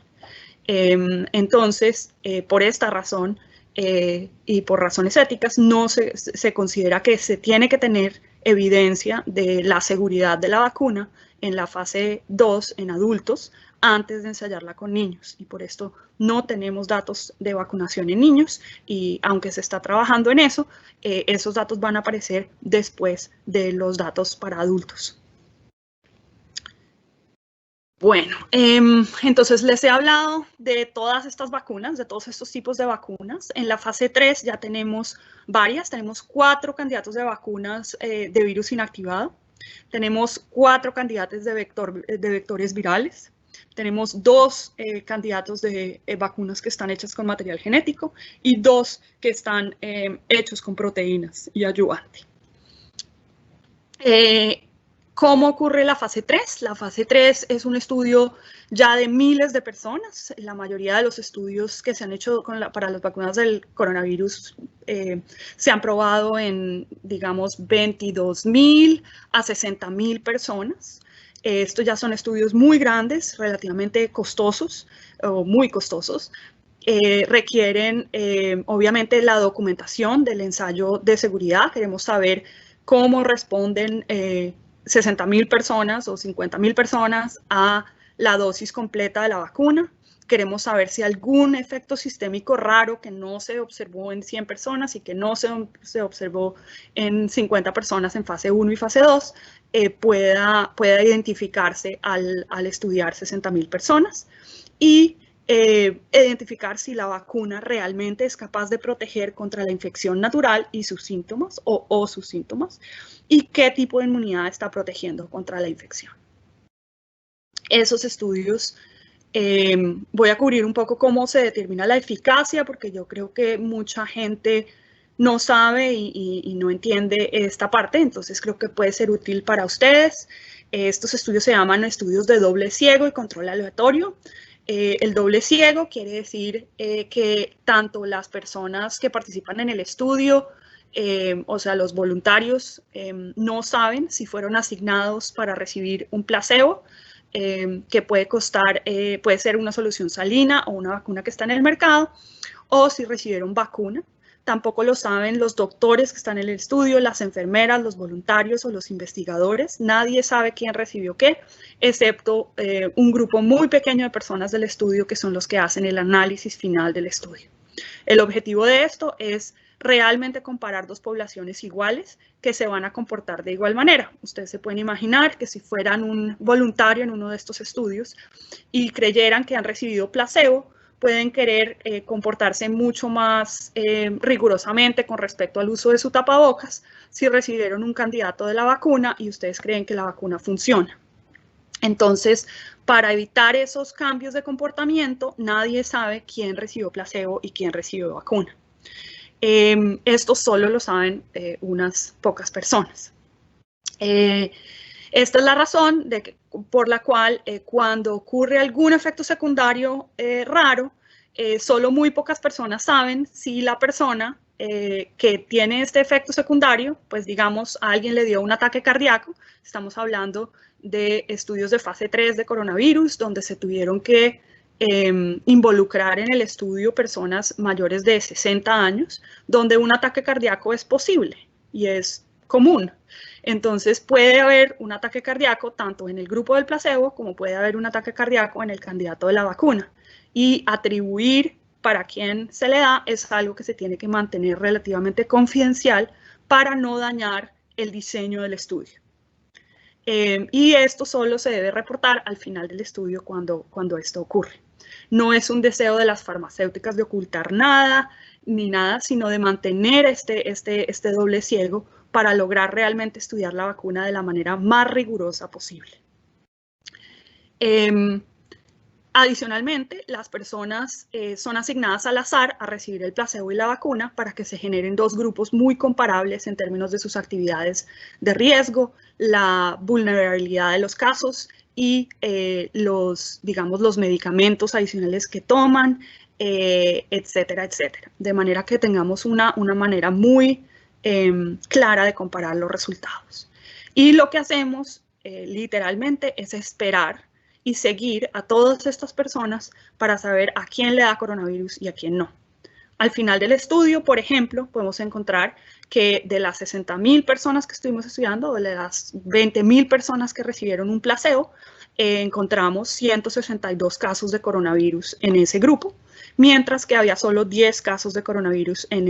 Entonces, por esta razón y por razones éticas, no se considera que se tiene que tener evidencia de la seguridad de la vacuna en la fase 2 en adultos antes de ensayarla con niños, y por esto no tenemos datos de vacunación en niños, y aunque se está trabajando en eso, esos datos van a aparecer después de los datos para adultos. Bueno, entonces les he hablado de todas estas vacunas, de todos estos tipos de vacunas. En la fase 3 ya tenemos varias, tenemos 4 candidatos de vacunas de virus inactivado, tenemos 4 candidatos de vectores virales, tenemos 2 candidatos de vacunas que están hechas con material genético y 2 que están hechos con proteínas y ayudante. ¿Cómo ocurre la fase 3? La fase 3 es un estudio ya de miles de personas. La mayoría de los estudios que se han hecho para las vacunas del coronavirus se han probado en, digamos, 22.000 a 60.000 personas. Estos ya son estudios muy grandes, relativamente costosos, o muy costosos. Requieren, obviamente, la documentación del ensayo de seguridad. Queremos saber cómo responden 60.000 personas o 50.000 personas a la dosis completa de la vacuna. Queremos saber si algún efecto sistémico raro que no se observó en 100 personas y que no se observó en 50 personas en fase 1 y fase 2 pueda identificarse al estudiar 60.000 personas, y identificar si la vacuna realmente es capaz de proteger contra la infección natural y sus síntomas o sus síntomas, y qué tipo de inmunidad está protegiendo contra la infección. Esos estudios, voy a cubrir un poco cómo se determina la eficacia, porque yo creo que mucha gente no sabe y no entiende esta parte, entonces creo que puede ser útil para ustedes. Estos estudios se llaman estudios de doble ciego y control aleatorio. El doble ciego quiere decir que tanto las personas que participan en el estudio, o sea, los voluntarios, no saben si fueron asignados para recibir un placebo, que puede ser una solución salina o una vacuna que está en el mercado, o si recibieron vacuna. Tampoco lo saben los doctores que están en el estudio, las enfermeras, los voluntarios o los investigadores. Nadie sabe quién recibió qué, excepto un grupo muy pequeño de personas del estudio, que son los que hacen el análisis final del estudio. El objetivo de esto es realmente comparar dos poblaciones iguales que se van a comportar de igual manera. Ustedes se pueden imaginar que si fueran un voluntario en uno de estos estudios y creyeran que han recibido placebo, pueden querer comportarse mucho más rigurosamente con respecto al uso de su tapabocas si recibieron un candidato de la vacuna y ustedes creen que la vacuna funciona. Entonces, para evitar esos cambios de comportamiento, nadie sabe quién recibió placebo y quién recibió vacuna. Esto solo lo saben unas pocas personas. Esta es la razón por la cual cuando ocurre algún efecto secundario raro, solo muy pocas personas saben si la persona que tiene este efecto secundario, pues digamos, a alguien le dio un ataque cardíaco. Estamos hablando de estudios de fase 3 de coronavirus, donde se tuvieron que involucrar en el estudio personas mayores de 60 años, donde un ataque cardíaco es posible y es común. Entonces puede haber un ataque cardíaco tanto en el grupo del placebo como puede haber un ataque cardíaco en el candidato de la vacuna. Y atribuir para quién se le da es algo que se tiene que mantener relativamente confidencial para no dañar el diseño del estudio. Y esto solo se debe reportar al final del estudio cuando esto ocurre. No es un deseo de las farmacéuticas de ocultar nada ni nada, sino de mantener este doble ciego para lograr realmente estudiar la vacuna de la manera más rigurosa posible. Adicionalmente, las personas son asignadas al azar a recibir el placebo y la vacuna para que se generen dos grupos muy comparables en términos de sus actividades de riesgo, la vulnerabilidad de los casos y los medicamentos adicionales que toman, etcétera, etcétera. De manera que tengamos una manera muy clara de comparar los resultados. Y lo que hacemos literalmente es esperar y seguir a todas estas personas para saber a quién le da coronavirus y a quién no. Al final del estudio, por ejemplo, podemos encontrar que de las 60.000 personas que estuvimos estudiando, o de las 20.000 personas que recibieron un placebo, encontramos 162 casos de coronavirus en ese grupo, mientras que había solo 10 casos de coronavirus en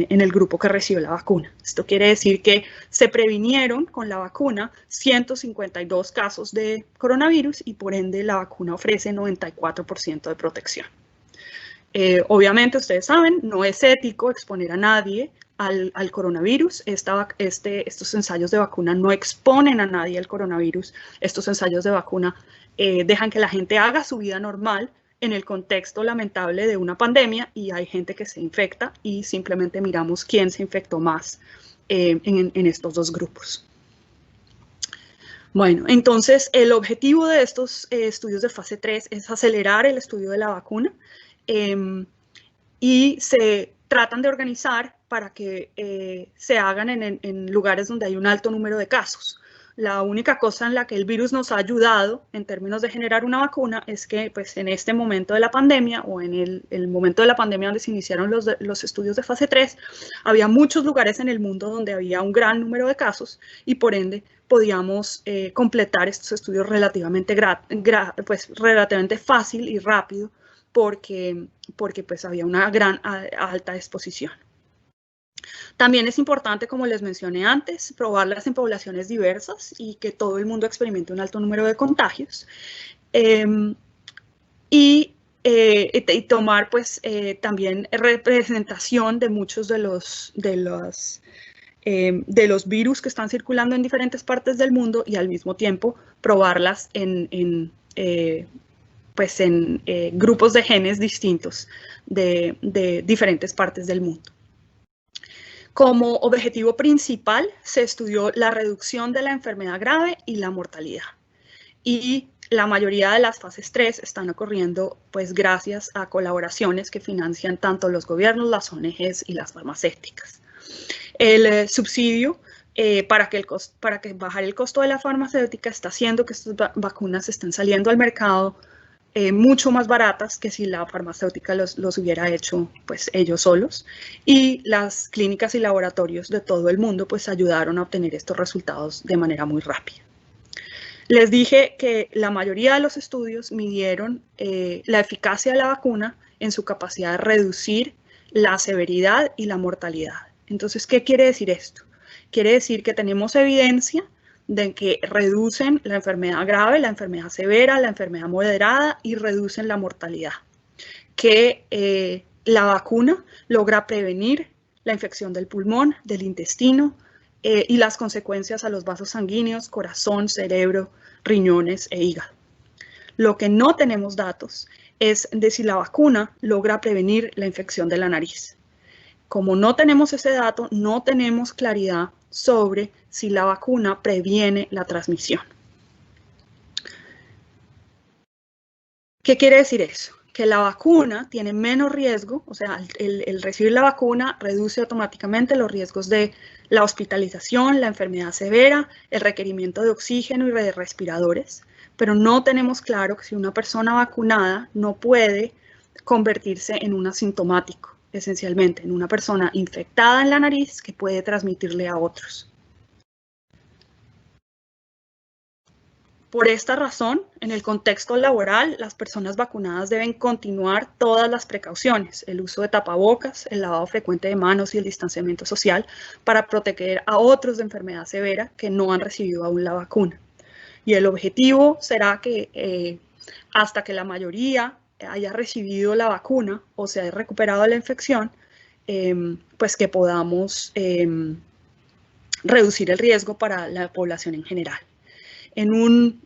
el grupo que recibió la vacuna. Esto quiere decir que se previnieron con la vacuna 152 casos de coronavirus y por ende la vacuna ofrece 94% de protección. Obviamente, ustedes saben, no es ético exponer a nadie al coronavirus. Estos ensayos de vacuna no exponen a nadie al coronavirus. Estos ensayos de vacuna dejan que la gente haga su vida normal en el contexto lamentable de una pandemia y hay gente que se infecta y simplemente miramos quién se infectó más en estos dos grupos. Bueno, entonces el objetivo de estos estudios de fase 3 es acelerar el estudio de la vacuna y se tratan de organizar para que se hagan en lugares donde hay un alto número de casos. La única cosa en la que el virus nos ha ayudado en términos de generar una vacuna es que pues, en este momento de la pandemia o en el momento de la pandemia donde se iniciaron los estudios de fase 3, había muchos lugares en el mundo donde había un gran número de casos y por ende podíamos completar estos estudios relativamente fácil y rápido porque pues, había una alta exposición. También es importante, como les mencioné antes, probarlas en poblaciones diversas y que todo el mundo experimente un alto número de contagios. Y tomar pues también representación de muchos de los virus que están circulando en diferentes partes del mundo y al mismo tiempo probarlas en grupos de genes distintos de diferentes partes del mundo. Como objetivo principal se estudió la reducción de la enfermedad grave y la mortalidad. Y la mayoría de las fases 3 están ocurriendo pues gracias a colaboraciones que financian tanto los gobiernos, las ONGs y las farmacéuticas. El subsidio para que bajar el costo de la farmacéutica está haciendo que estas vacunas estén saliendo al mercado mucho más baratas que si la farmacéutica los hubiera hecho pues ellos solos, y las clínicas y laboratorios de todo el mundo pues ayudaron a obtener estos resultados de manera muy rápida. Les dije que la mayoría de los estudios midieron la eficacia de la vacuna en su capacidad de reducir la severidad y la mortalidad. Entonces, ¿qué quiere decir esto? Quiere decir que tenemos evidencia de que reducen la enfermedad grave, la enfermedad severa, la enfermedad moderada y reducen la mortalidad. Que la vacuna logra prevenir la infección del pulmón, del intestino y las consecuencias a los vasos sanguíneos, corazón, cerebro, riñones e hígado. Lo que no tenemos datos es de si la vacuna logra prevenir la infección de la nariz. Como no tenemos ese dato, no tenemos claridad sobre si la vacuna previene la transmisión. ¿Qué quiere decir eso? Que la vacuna tiene menos riesgo, o sea, el recibir la vacuna reduce automáticamente los riesgos de la hospitalización, la enfermedad severa, el requerimiento de oxígeno y de respiradores, pero no tenemos claro que si una persona vacunada no puede convertirse en un asintomático, esencialmente, en una persona infectada en la nariz que puede transmitirle a otros. Por esta razón, en el contexto laboral, las personas vacunadas deben continuar todas las precauciones, el uso de tapabocas, el lavado frecuente de manos y el distanciamiento social para proteger a otros de enfermedad severa que no han recibido aún la vacuna. Y el objetivo será que hasta que la mayoría haya recibido la vacuna o se haya recuperado de la infección, pues que podamos reducir el riesgo para la población en general. En un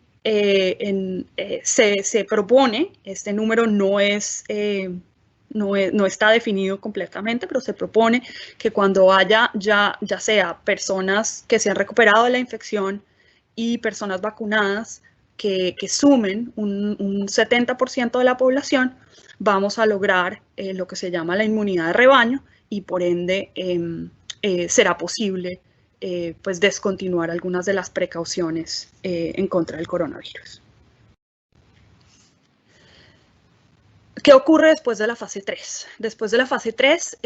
se propone, este número no está definido completamente, pero se propone que cuando haya ya sea personas que se han recuperado de la infección y personas vacunadas que sumen un 70% de la población, vamos a lograr lo que se llama la inmunidad de rebaño y por ende será posible pues descontinuar algunas de las precauciones en contra del coronavirus. ¿Qué ocurre después de la fase 3? Después de la fase 3,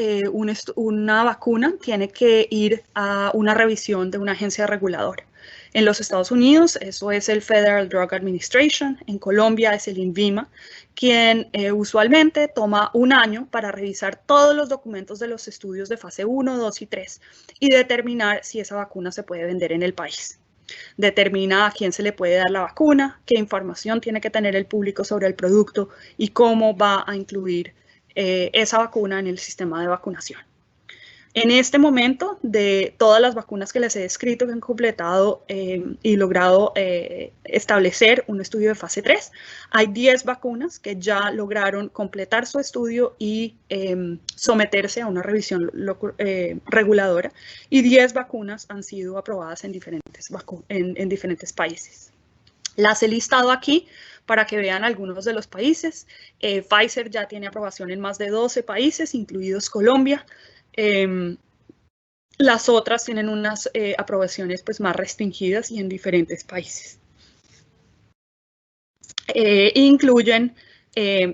una vacuna tiene que ir a una revisión de una agencia reguladora. En los Estados Unidos, eso es el Federal Drug Administration. En Colombia es el INVIMA, quien usualmente toma un año para revisar todos los documentos de los estudios de fase 1, 2 y 3 y determinar si esa vacuna se puede vender en el país. Determina a quién se le puede dar la vacuna, qué información tiene que tener el público sobre el producto y cómo va a incluir esa vacuna en el sistema de vacunación. En este momento, de todas las vacunas que les he descrito que han completado y logrado establecer un estudio de fase 3, hay 10 vacunas que ya lograron completar su estudio y someterse a una revisión reguladora, y 10 vacunas han sido aprobadas en diferentes países. Las he listado aquí para que vean algunos de los países. Pfizer ya tiene aprobación en más de 12 países, incluidos Colombia. Las otras tienen unas aprobaciones pues, más restringidas y en diferentes países. Incluyen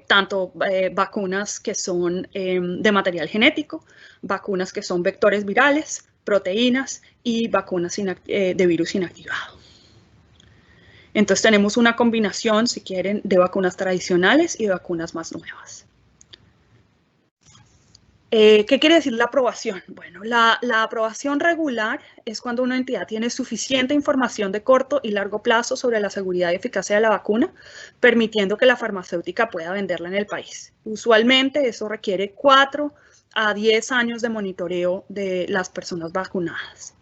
tanto vacunas que son de material genético, vacunas que son vectores virales, proteínas y vacunas de virus inactivado. Entonces tenemos una combinación, si quieren, de vacunas tradicionales y de vacunas más nuevas. ¿Qué quiere decir la aprobación? Bueno, la aprobación regular es cuando una entidad tiene suficiente información de corto y largo plazo sobre la seguridad y eficacia de la vacuna, permitiendo que la farmacéutica pueda venderla en el país. Usualmente eso requiere 4 a 10 años de monitoreo de las personas vacunadas.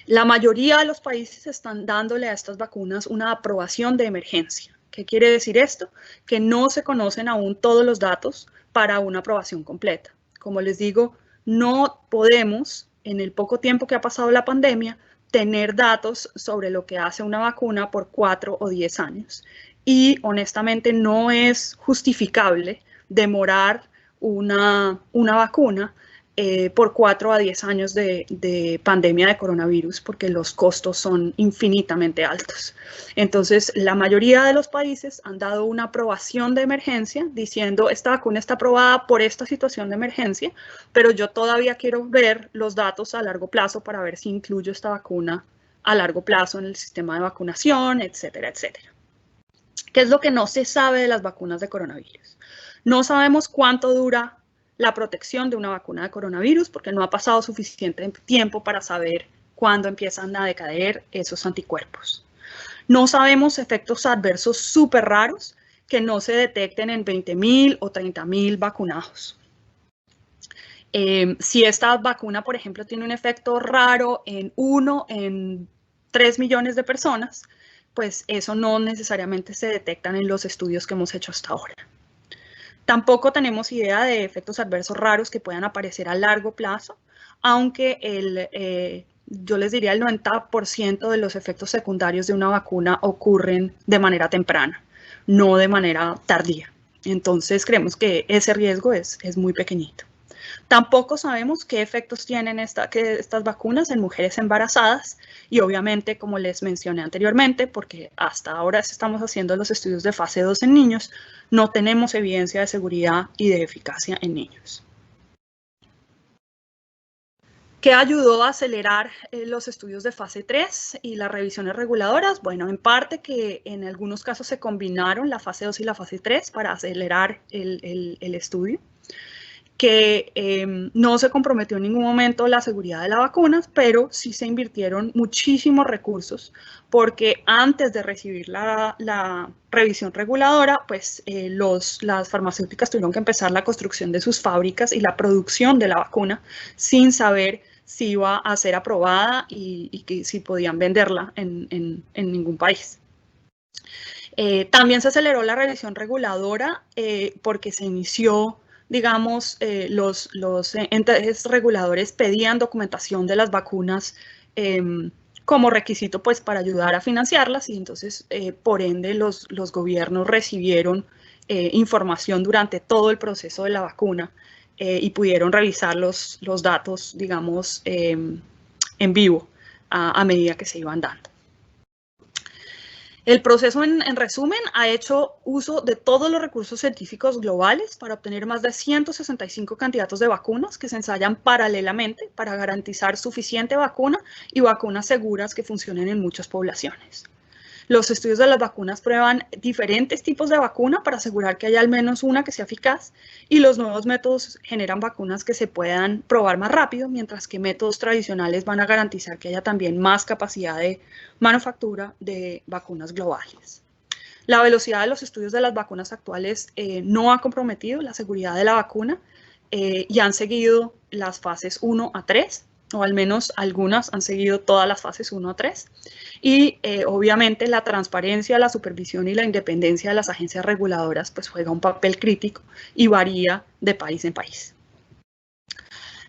La mayoría de los países están dándole a estas vacunas una aprobación de emergencia. ¿Qué quiere decir esto? Que no se conocen aún todos los datos para una aprobación completa. Como les digo, no podemos, en el poco tiempo que ha pasado la pandemia, tener datos sobre lo que hace una vacuna por 4 o 10 años. Y honestamente no es justificable demorar una vacuna por 4 a 10 años de pandemia de coronavirus, porque los costos son infinitamente altos. Entonces, la mayoría de los países han dado una aprobación de emergencia diciendo esta vacuna está aprobada por esta situación de emergencia, pero yo todavía quiero ver los datos a largo plazo para ver si incluyo esta vacuna a largo plazo en el sistema de vacunación, etcétera, etcétera. ¿Qué es lo que no se sabe de las vacunas de coronavirus? No sabemos cuánto dura la protección de una vacuna de coronavirus porque no ha pasado suficiente tiempo para saber cuándo empiezan a decaer esos anticuerpos. No sabemos efectos adversos súper raros que no se detecten en 20.000 o 30.000 vacunados. Si esta vacuna, por ejemplo, tiene un efecto raro en 1 en 3 millones de personas, pues eso no necesariamente se detectan en los estudios que hemos hecho hasta ahora. Tampoco tenemos idea de efectos adversos raros que puedan aparecer a largo plazo, aunque yo les diría el 90% de los efectos secundarios de una vacuna ocurren de manera temprana, no de manera tardía. Entonces creemos que ese riesgo es muy pequeñito. Tampoco sabemos qué efectos tienen estas vacunas en mujeres embarazadas y obviamente, como les mencioné anteriormente, porque hasta ahora estamos haciendo los estudios de fase 2 en niños, no tenemos evidencia de seguridad y de eficacia en niños. ¿Qué ayudó a acelerar los estudios de fase 3 y las revisiones reguladoras? Bueno, en parte que en algunos casos se combinaron la fase 2 y la fase 3 para acelerar el estudio. Que no se comprometió en ningún momento la seguridad de las vacunas, pero sí se invirtieron muchísimos recursos porque antes de recibir la revisión reguladora, pues las farmacéuticas tuvieron que empezar la construcción de sus fábricas y la producción de la vacuna sin saber si iba a ser aprobada y que si podían venderla en ningún país. También se aceleró la revisión reguladora porque se inició, digamos, los entes reguladores pedían documentación de las vacunas como requisito pues para ayudar a financiarlas y entonces por ende los gobiernos recibieron información durante todo el proceso de la vacuna y pudieron revisar los datos, digamos, en vivo a medida que se iban dando. El proceso, en resumen, ha hecho uso de todos los recursos científicos globales para obtener más de 165 candidatos de vacunas que se ensayan paralelamente para garantizar suficiente vacuna y vacunas seguras que funcionen en muchas poblaciones. Los estudios de las vacunas prueban diferentes tipos de vacuna para asegurar que haya al menos una que sea eficaz y los nuevos métodos generan vacunas que se puedan probar más rápido, mientras que métodos tradicionales van a garantizar que haya también más capacidad de manufactura de vacunas globales. La velocidad de los estudios de las vacunas actuales no ha comprometido la seguridad de la vacuna y han seguido las fases 1 a 3, o al menos algunas han seguido todas las fases 1 a 3. Y obviamente la transparencia, la supervisión y la independencia de las agencias reguladoras pues juega un papel crítico y varía de país en país.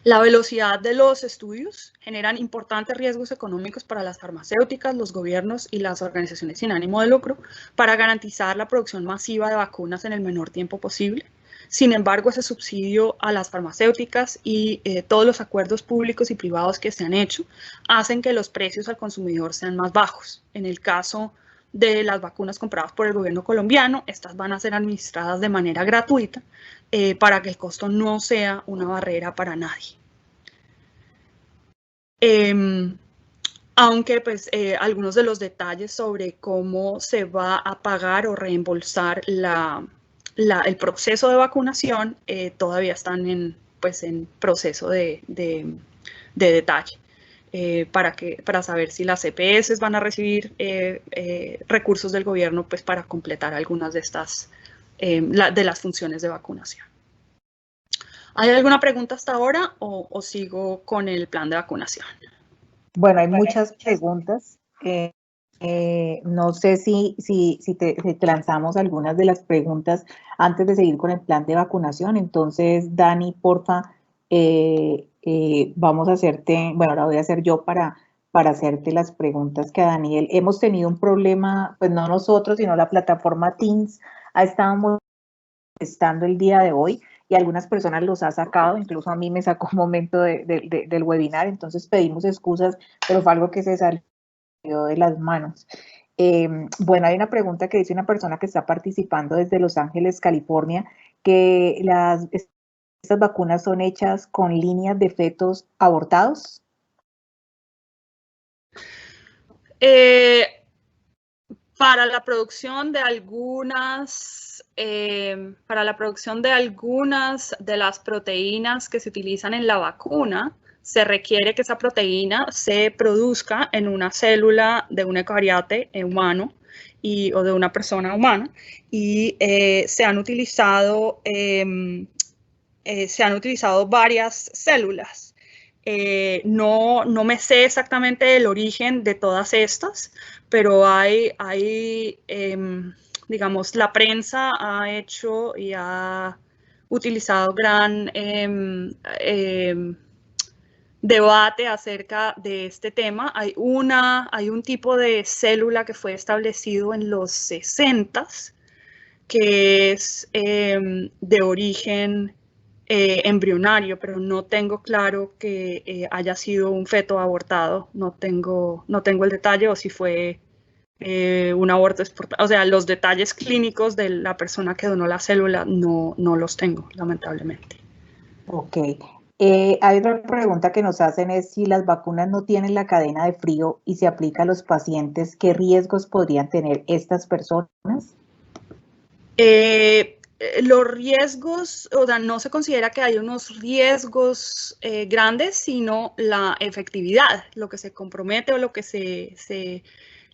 La velocidad de los estudios generan importantes riesgos económicos para las farmacéuticas, los gobiernos y las organizaciones sin ánimo de lucro para garantizar la producción masiva de vacunas en el menor tiempo posible. Sin embargo, ese subsidio a las farmacéuticas y todos los acuerdos públicos y privados que se han hecho hacen que los precios al consumidor sean más bajos. En el caso de las vacunas compradas por el gobierno colombiano, estas van a ser administradas de manera gratuita para que el costo no sea una barrera para nadie. Aunque pues algunos de los detalles sobre cómo se va a pagar o reembolsar el proceso de vacunación todavía están en proceso de detalle para saber si las EPS van a recibir recursos del gobierno pues para completar algunas de estas de las funciones de vacunación. ¿Hay alguna pregunta hasta ahora o sigo con el plan de vacunación? Bueno, hay muchas preguntas. No sé si te lanzamos algunas de las preguntas antes de seguir con el plan de vacunación. Entonces, Dani, porfa, vamos a hacerte, bueno, ahora voy a hacer yo para hacerte las preguntas que a Daniel. Hemos tenido un problema, pues no nosotros, sino la plataforma Teams ha estado molestando el día de hoy y algunas personas los ha sacado, incluso a mí me sacó un momento del webinar, entonces pedimos excusas, pero fue algo que se salió de las manos. Bueno, hay una pregunta que dice una persona que está participando desde Los Ángeles, California, que estas vacunas son hechas con líneas de fetos abortados. Para la producción de algunas de las proteínas que se utilizan en la vacuna, se requiere que esa proteína se produzca en una célula de un eucariota humano o de una persona humana y se han utilizado varias células. No me sé exactamente el origen de todas estas, pero digamos, la prensa ha hecho y ha utilizado gran debate acerca de este tema. Hay un tipo de célula que fue establecido en los 60s que es de origen embrionario, pero no tengo claro que haya sido un feto abortado. No tengo el detalle o si fue un aborto espontáneo. O sea, los detalles clínicos de la persona que donó la célula no los tengo, lamentablemente. Ok. Hay otra pregunta que nos hacen es si las vacunas no tienen la cadena de frío y se aplica a los pacientes, ¿qué riesgos podrían tener estas personas? Los riesgos, o sea, no se considera que hay unos riesgos grandes, sino la efectividad. Lo que se compromete o lo que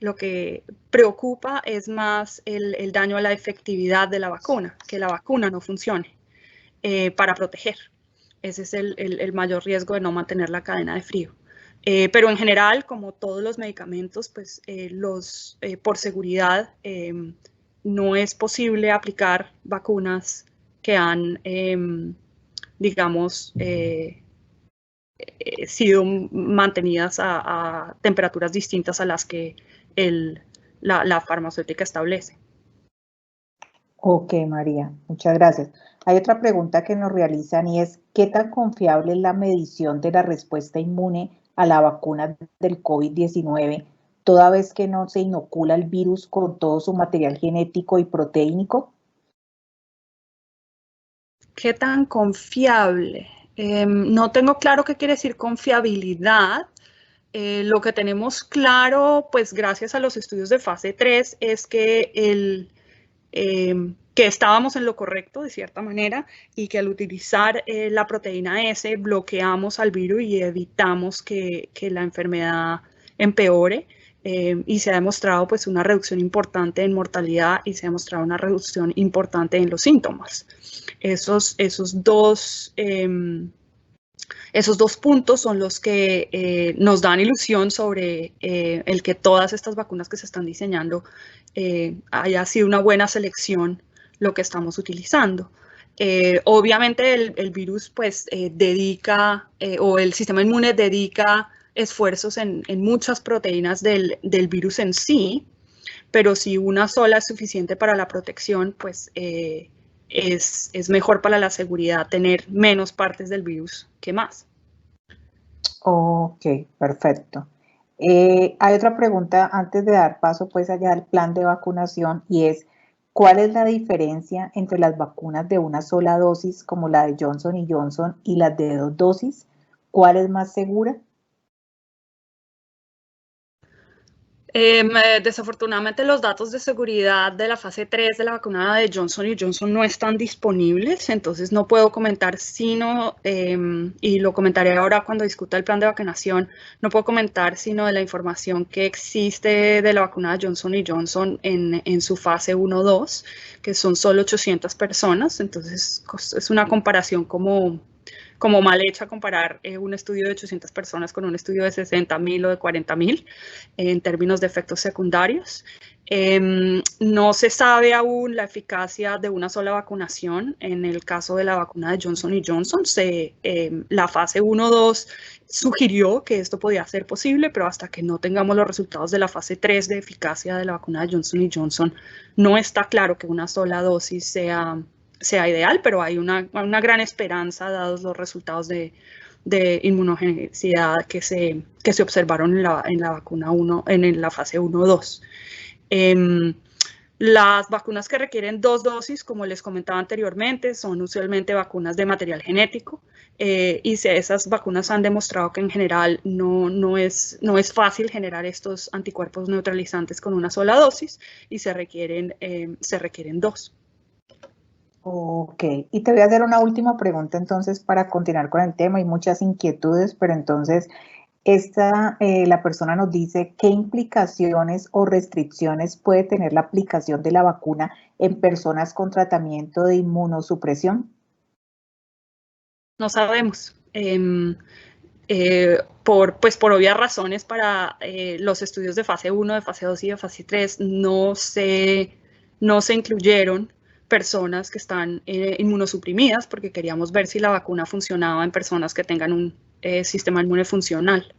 lo que preocupa es más el daño a la efectividad de la vacuna, que la vacuna no funcione para proteger. Ese es el mayor riesgo de no mantener la cadena de frío. Pero en general, como todos los medicamentos, pues por seguridad no es posible aplicar vacunas que han, digamos, sido mantenidas a temperaturas distintas a las que la farmacéutica establece. Ok, María, muchas gracias. Hay otra pregunta que nos realizan y es, ¿qué tan confiable es la medición de la respuesta inmune a la vacuna del COVID-19, toda vez que no se inocula el virus con todo su material genético y proteínico? ¿Qué tan confiable? No tengo claro qué quiere decir confiabilidad. Lo que tenemos claro, pues gracias a los estudios de fase 3, es que que estábamos en lo correcto de cierta manera y que al utilizar la proteína S bloqueamos al virus y evitamos que la enfermedad empeore. Y se ha demostrado pues una reducción importante en mortalidad y se ha demostrado una reducción importante en los síntomas. Esos dos puntos son los que nos dan ilusión sobre el que todas estas vacunas que se están diseñando haya sido una buena selección lo que estamos utilizando. Obviamente el virus pues o el sistema inmune dedica esfuerzos en muchas proteínas del virus en sí, pero si una sola es suficiente para la protección, pues es mejor para la seguridad tener menos partes del virus que más. Ok, perfecto. Hay otra pregunta antes de dar paso pues allá al plan de vacunación y es, ¿cuál es la diferencia entre las vacunas de una sola dosis como la de Johnson & Johnson y las de 2 dosis? ¿Cuál es más segura? Desafortunadamente los datos de seguridad de la fase 3 de la vacuna de Johnson & Johnson no están disponibles, entonces no puedo comentar sino, y lo comentaré ahora cuando discuta el plan de vacunación, no puedo comentar sino de la información que existe de la vacuna de Johnson & Johnson en su fase 1-2, que son solo 800 personas, entonces es una comparación como mal hecha comparar un estudio de 800 personas con un estudio de 60.000 o de 40.000 en términos de efectos secundarios. No se sabe aún la eficacia de una sola vacunación. En el caso de la vacuna de Johnson & Johnson, la fase 1-2 sugirió que esto podía ser posible, pero hasta que no tengamos los resultados de la fase 3 de eficacia de la vacuna de Johnson & Johnson, no está claro que una sola dosis sea ideal, pero hay una gran esperanza dados los resultados de inmunogenicidad que se observaron en la vacuna 1, en la fase 1-2. Las vacunas que requieren 2 dosis, como les comentaba anteriormente, son usualmente vacunas de material genético y esas vacunas han demostrado que en general no es fácil generar estos anticuerpos neutralizantes con una sola dosis y se requieren 2. Ok, y te voy a hacer una última pregunta entonces para continuar con el tema. Hay muchas inquietudes, pero entonces la persona nos dice qué implicaciones o restricciones puede tener la aplicación de la vacuna en personas con tratamiento de inmunosupresión. No sabemos. Por obvias razones para los estudios de fase 1, de fase 2 y de fase 3 no se incluyeron personas que están inmunosuprimidas porque queríamos ver si la vacuna funcionaba en personas que tengan un sistema inmune funcional.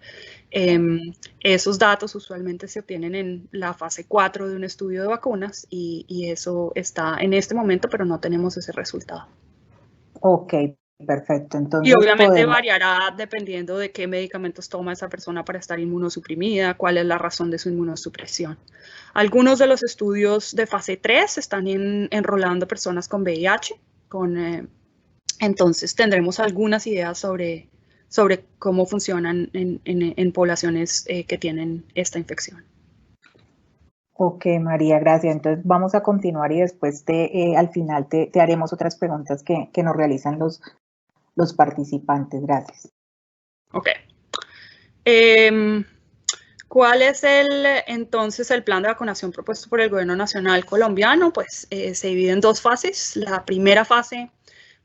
Esos datos usualmente se obtienen en la fase 4 de un estudio de vacunas y eso está en este momento, pero no tenemos ese resultado. Ok, perfecto. Entonces, y obviamente variará dependiendo de qué medicamentos toma esa persona para estar inmunosuprimida, cuál es la razón de su inmunosupresión. Algunos de los estudios de fase 3 están enrolando personas con VIH, entonces tendremos algunas ideas sobre cómo funcionan en poblaciones que tienen esta infección. Ok, María, gracias. Entonces vamos a continuar y después al final te haremos otras preguntas que nos realizan los participantes. Gracias. Ok. ¿Cuál es entonces el plan de vacunación propuesto por el Gobierno Nacional colombiano? Pues se divide en 2 fases. La primera fase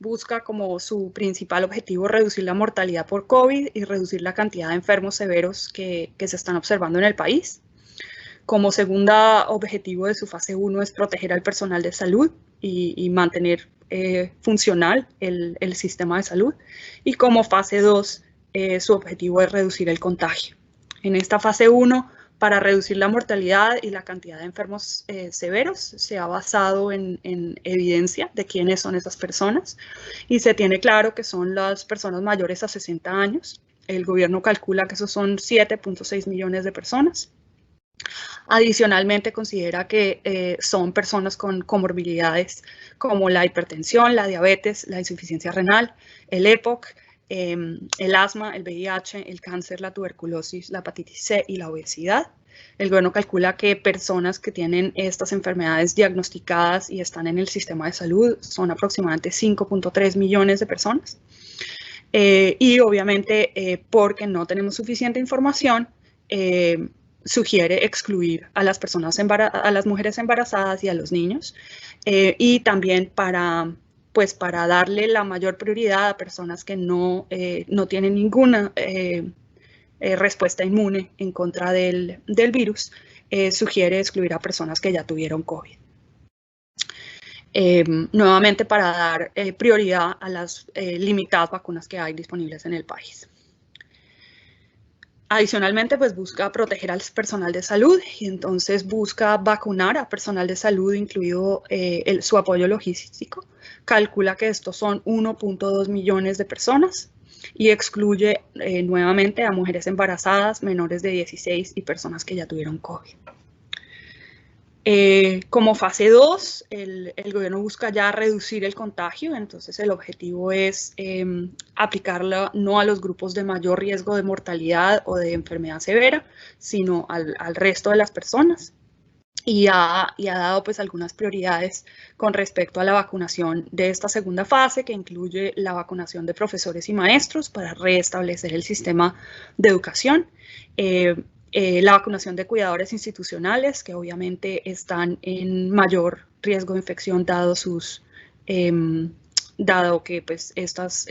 busca como su principal objetivo reducir la mortalidad por COVID y reducir la cantidad de enfermos severos que se están observando en el país. Como segundo objetivo de su fase 1 es proteger al personal de salud y mantener funcional el sistema de salud. Y como fase 2, su objetivo es reducir el contagio. En esta fase 1, para reducir la mortalidad y la cantidad de enfermos severos, se ha basado en evidencia de quiénes son esas personas y se tiene claro que son las personas mayores a 60 años. El gobierno calcula que esos son 7.6 millones de personas. Adicionalmente, considera que son personas con comorbilidades como la hipertensión, la diabetes, la insuficiencia renal, el EPOC, el asma, el VIH, el cáncer, la tuberculosis, la hepatitis C y la obesidad. El gobierno calcula que personas que tienen estas enfermedades diagnosticadas y están en el sistema de salud son aproximadamente 5.3 millones de personas. Y obviamente, porque no tenemos suficiente información, sugiere excluir a las personas a las mujeres embarazadas y a los niños, y también para darle la mayor prioridad a personas que no tienen ninguna respuesta inmune en contra del virus, sugiere excluir a personas que ya tuvieron COVID. Nuevamente para dar prioridad a las limitadas vacunas que hay disponibles en el país. Adicionalmente, pues busca proteger al personal de salud y entonces busca vacunar a personal de salud, incluido su apoyo logístico. Calcula que estos son 1.2 millones de personas y excluye nuevamente a mujeres embarazadas, menores de 16 y personas que ya tuvieron COVID. Como fase 2, el gobierno busca ya reducir el contagio, entonces el objetivo es aplicarla no a los grupos de mayor riesgo de mortalidad o de enfermedad severa, sino al resto de las personas. Y ha dado pues algunas prioridades con respecto a la vacunación de esta segunda fase, que incluye la vacunación de profesores y maestros para restablecer el sistema de educación, la vacunación de cuidadores institucionales, que obviamente están en mayor riesgo de infección dado que pues estas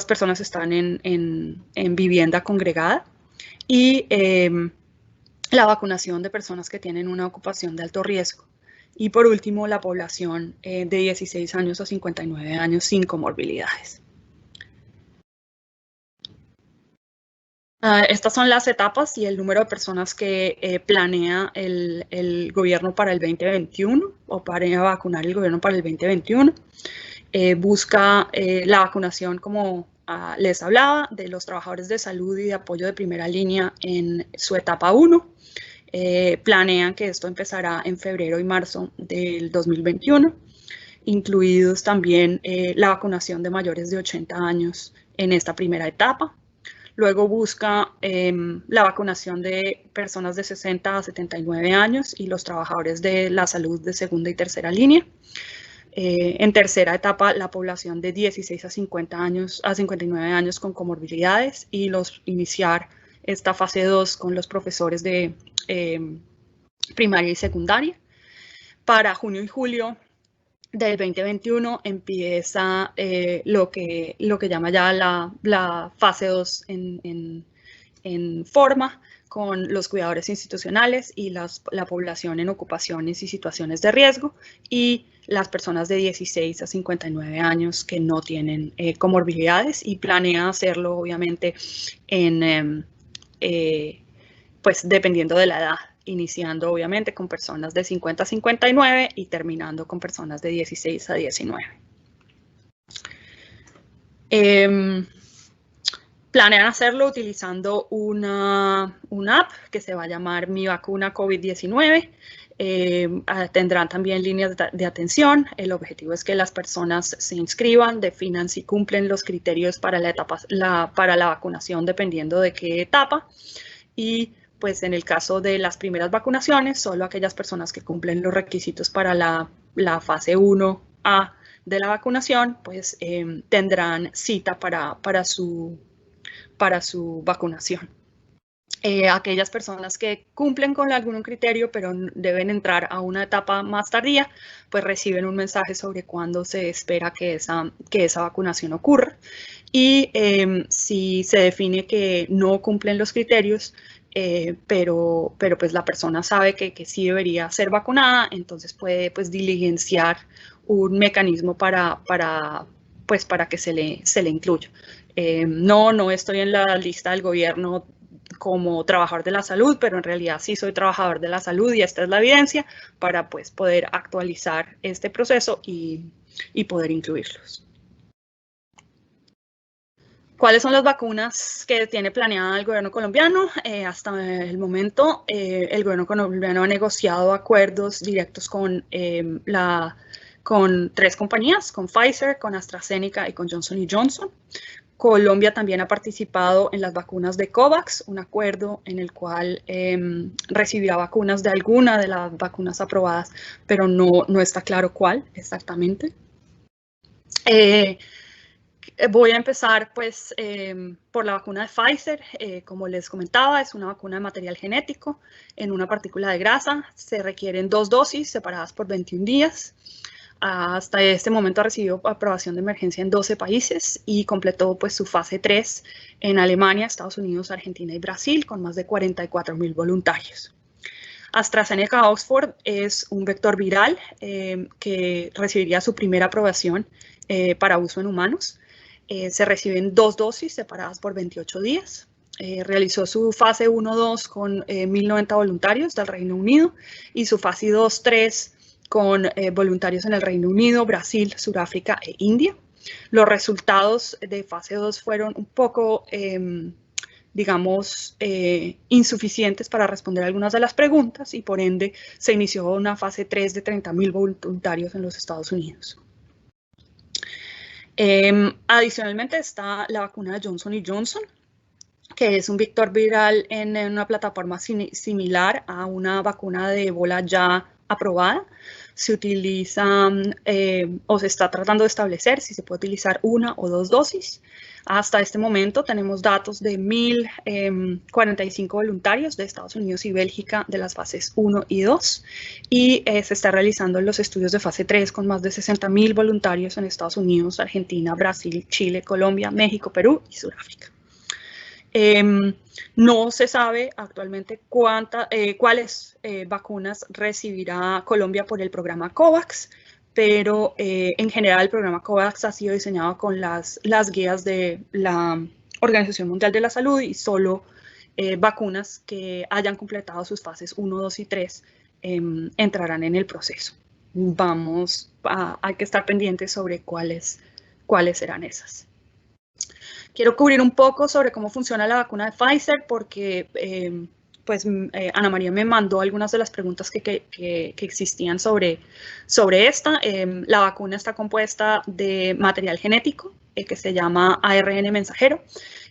personas están en vivienda congregada, y la vacunación de personas que tienen una ocupación de alto riesgo. Y por último, la población de 16 años a 59 años sin comorbilidades. Estas son las etapas y el número de personas que planea el gobierno para el 2021 o para vacunar el gobierno para el 2021. Busca la vacunación, como les hablaba, de los trabajadores de salud y de apoyo de primera línea en su etapa 1. Planean que esto empezará en febrero y marzo del 2021, incluidos también la vacunación de mayores de 80 años en esta primera etapa. Luego busca la vacunación de personas de 60 a 79 años y los trabajadores de la salud de segunda y tercera línea. En tercera etapa, la población de 16 a 59 años con comorbilidades, y iniciar esta fase 2 con los profesores de primaria y secundaria. Para junio y julio del 2021 empieza lo que llama ya la fase 2 en forma, con los cuidadores institucionales y la población en ocupaciones y situaciones de riesgo, y las personas de 16 a 59 años que no tienen comorbilidades, y planea hacerlo obviamente pues dependiendo de la edad, iniciando obviamente con personas de 50 a 59 y terminando con personas de 16 a 19. Planean hacerlo utilizando una app que se va a llamar Mi Vacuna COVID-19. Tendrán también líneas de atención. El objetivo es que las personas se inscriban, definan si cumplen los criterios para la vacunación dependiendo de qué etapa, y pues en el caso de las primeras vacunaciones, solo aquellas personas que cumplen los requisitos para la fase 1A de la vacunación, pues tendrán cita para su vacunación. Aquellas personas que cumplen con algún criterio pero deben entrar a una etapa más tardía, pues reciben un mensaje sobre cuándo se espera que esa vacunación ocurra. Y si se define que no cumplen los criterios, pero pues la persona sabe que sí debería ser vacunada, entonces puede pues diligenciar un mecanismo para que se le incluya. No estoy en la lista del gobierno como trabajador de la salud, pero en realidad sí soy trabajador de la salud y esta es la evidencia para pues poder actualizar este proceso y poder incluirlos. ¿Cuáles son las vacunas que tiene planeada el gobierno colombiano? Hasta el momento, el gobierno colombiano ha negociado acuerdos directos con 3 compañías, con Pfizer, con AstraZeneca y con Johnson & Johnson. Colombia también ha participado en las vacunas de COVAX, un acuerdo en el cual recibirá vacunas de alguna de las vacunas aprobadas, pero no está claro cuál exactamente. Voy a empezar pues por la vacuna de Pfizer. Como les comentaba, es una vacuna de material genético en una partícula de grasa. Se requieren 2 dosis separadas por 21 días. Hasta este momento ha recibido aprobación de emergencia en 12 países y completó pues su fase 3 en Alemania, Estados Unidos, Argentina y Brasil con más de 44,000 voluntarios. AstraZeneca Oxford es un vector viral que recibiría su primera aprobación para uso en humanos. Se reciben 2 dosis separadas por 28 días. Realizó su fase 1-2 con 1.090 voluntarios del Reino Unido y su fase 2-3 con voluntarios en el Reino Unido, Brasil, Sudáfrica e India. Los resultados de fase 2 fueron un poco, insuficientes para responder algunas de las preguntas y por ende se inició una fase 3 de 30,000 voluntarios en los Estados Unidos. Adicionalmente está la vacuna de Johnson & Johnson, que es un vector viral en una plataforma similar a una vacuna de ébola ya aprobada. Se utiliza o se está tratando de establecer si se puede utilizar 1 o 2 dosis. Hasta este momento tenemos datos de 1.045 voluntarios de Estados Unidos y Bélgica de las fases 1 y 2 y se está realizando los estudios de fase 3 con más de 60,000 voluntarios en Estados Unidos, Argentina, Brasil, Chile, Colombia, México, Perú y Sudáfrica. No se sabe actualmente cuáles vacunas recibirá Colombia por el programa COVAX, pero en general el programa COVAX ha sido diseñado con las guías de la Organización Mundial de la Salud y solo vacunas que hayan completado sus fases 1, 2 y 3 entrarán en el proceso. Hay que estar pendientes sobre cuáles serán esas. Quiero cubrir un poco sobre cómo funciona la vacuna de Pfizer porque Ana María me mandó algunas de las preguntas que existían sobre esta. La vacuna está compuesta de material genético que se llama ARN mensajero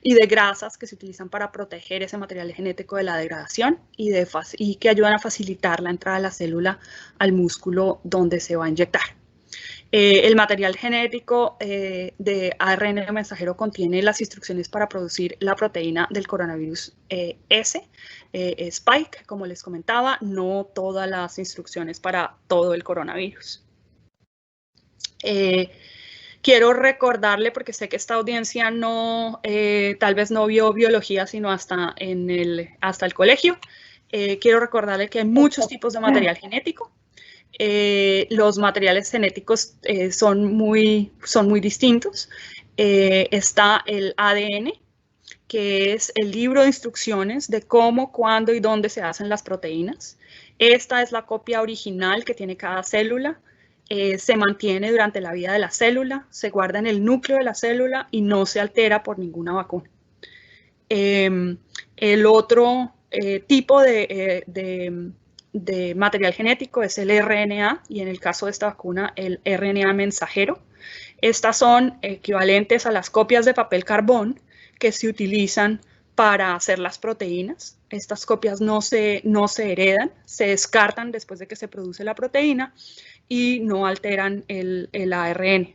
y de grasas que se utilizan para proteger ese material genético de la degradación y que ayudan a facilitar la entrada de la célula al músculo donde se va a inyectar. El material genético de ARN mensajero contiene las instrucciones para producir la proteína del coronavirus Spike, como les comentaba, no todas las instrucciones para todo el coronavirus. Quiero recordarle, porque sé que esta audiencia tal vez no vio biología sino hasta el colegio, quiero recordarle que hay muchos tipos de material genético. Los materiales genéticos son muy distintos. Está el ADN, que es el libro de instrucciones de cómo, cuándo y dónde se hacen las proteínas. Esta es la copia original que tiene cada célula. Se mantiene durante la vida de la célula, se guarda en el núcleo de la célula y no se altera por ninguna vacuna. El otro tipo de material genético es el RNA y en el caso de esta vacuna el RNA mensajero. Estas son equivalentes a las copias de papel carbón que se utilizan para hacer las proteínas. Estas copias no se heredan, se descartan después de que se produce la proteína y no alteran el ADN.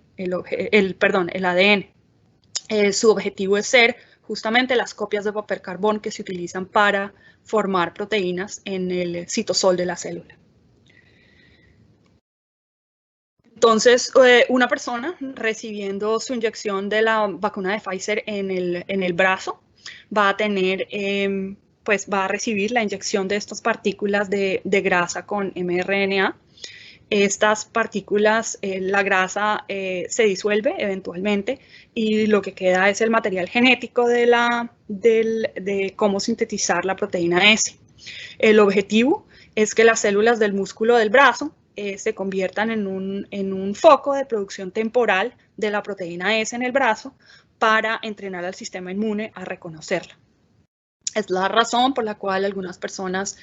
Su objetivo es ser justamente las copias de papel carbón que se utilizan para formar proteínas en el citosol de la célula. Entonces, una persona recibiendo su inyección de la vacuna de Pfizer en el brazo va a tener, pues va a recibir la inyección de estas partículas de grasa con mRNA. Estas partículas, la grasa se disuelve eventualmente y lo que queda es el material genético de cómo sintetizar la proteína S. El objetivo es que las células del músculo del brazo se conviertan en un foco de producción temporal de la proteína S en el brazo para entrenar al sistema inmune a reconocerla. Es la razón por la cual algunas personas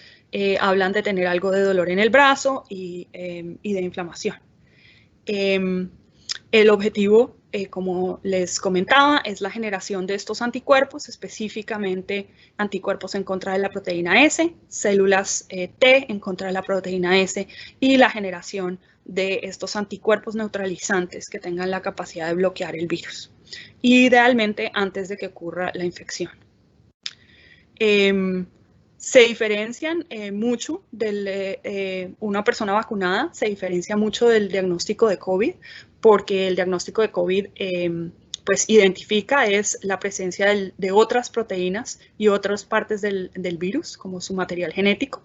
hablan de tener algo de dolor en el brazo y de inflamación. El objetivo, como les comentaba, es la generación de estos anticuerpos, específicamente anticuerpos en contra de la proteína S, células T en contra de la proteína S y la generación de estos anticuerpos neutralizantes que tengan la capacidad de bloquear el virus, idealmente antes de que ocurra la infección. Se diferencian mucho una persona vacunada, se diferencia mucho del diagnóstico de COVID, porque el diagnóstico de COVID pues identifica es la presencia de otras proteínas y otras partes del virus, como su material genético.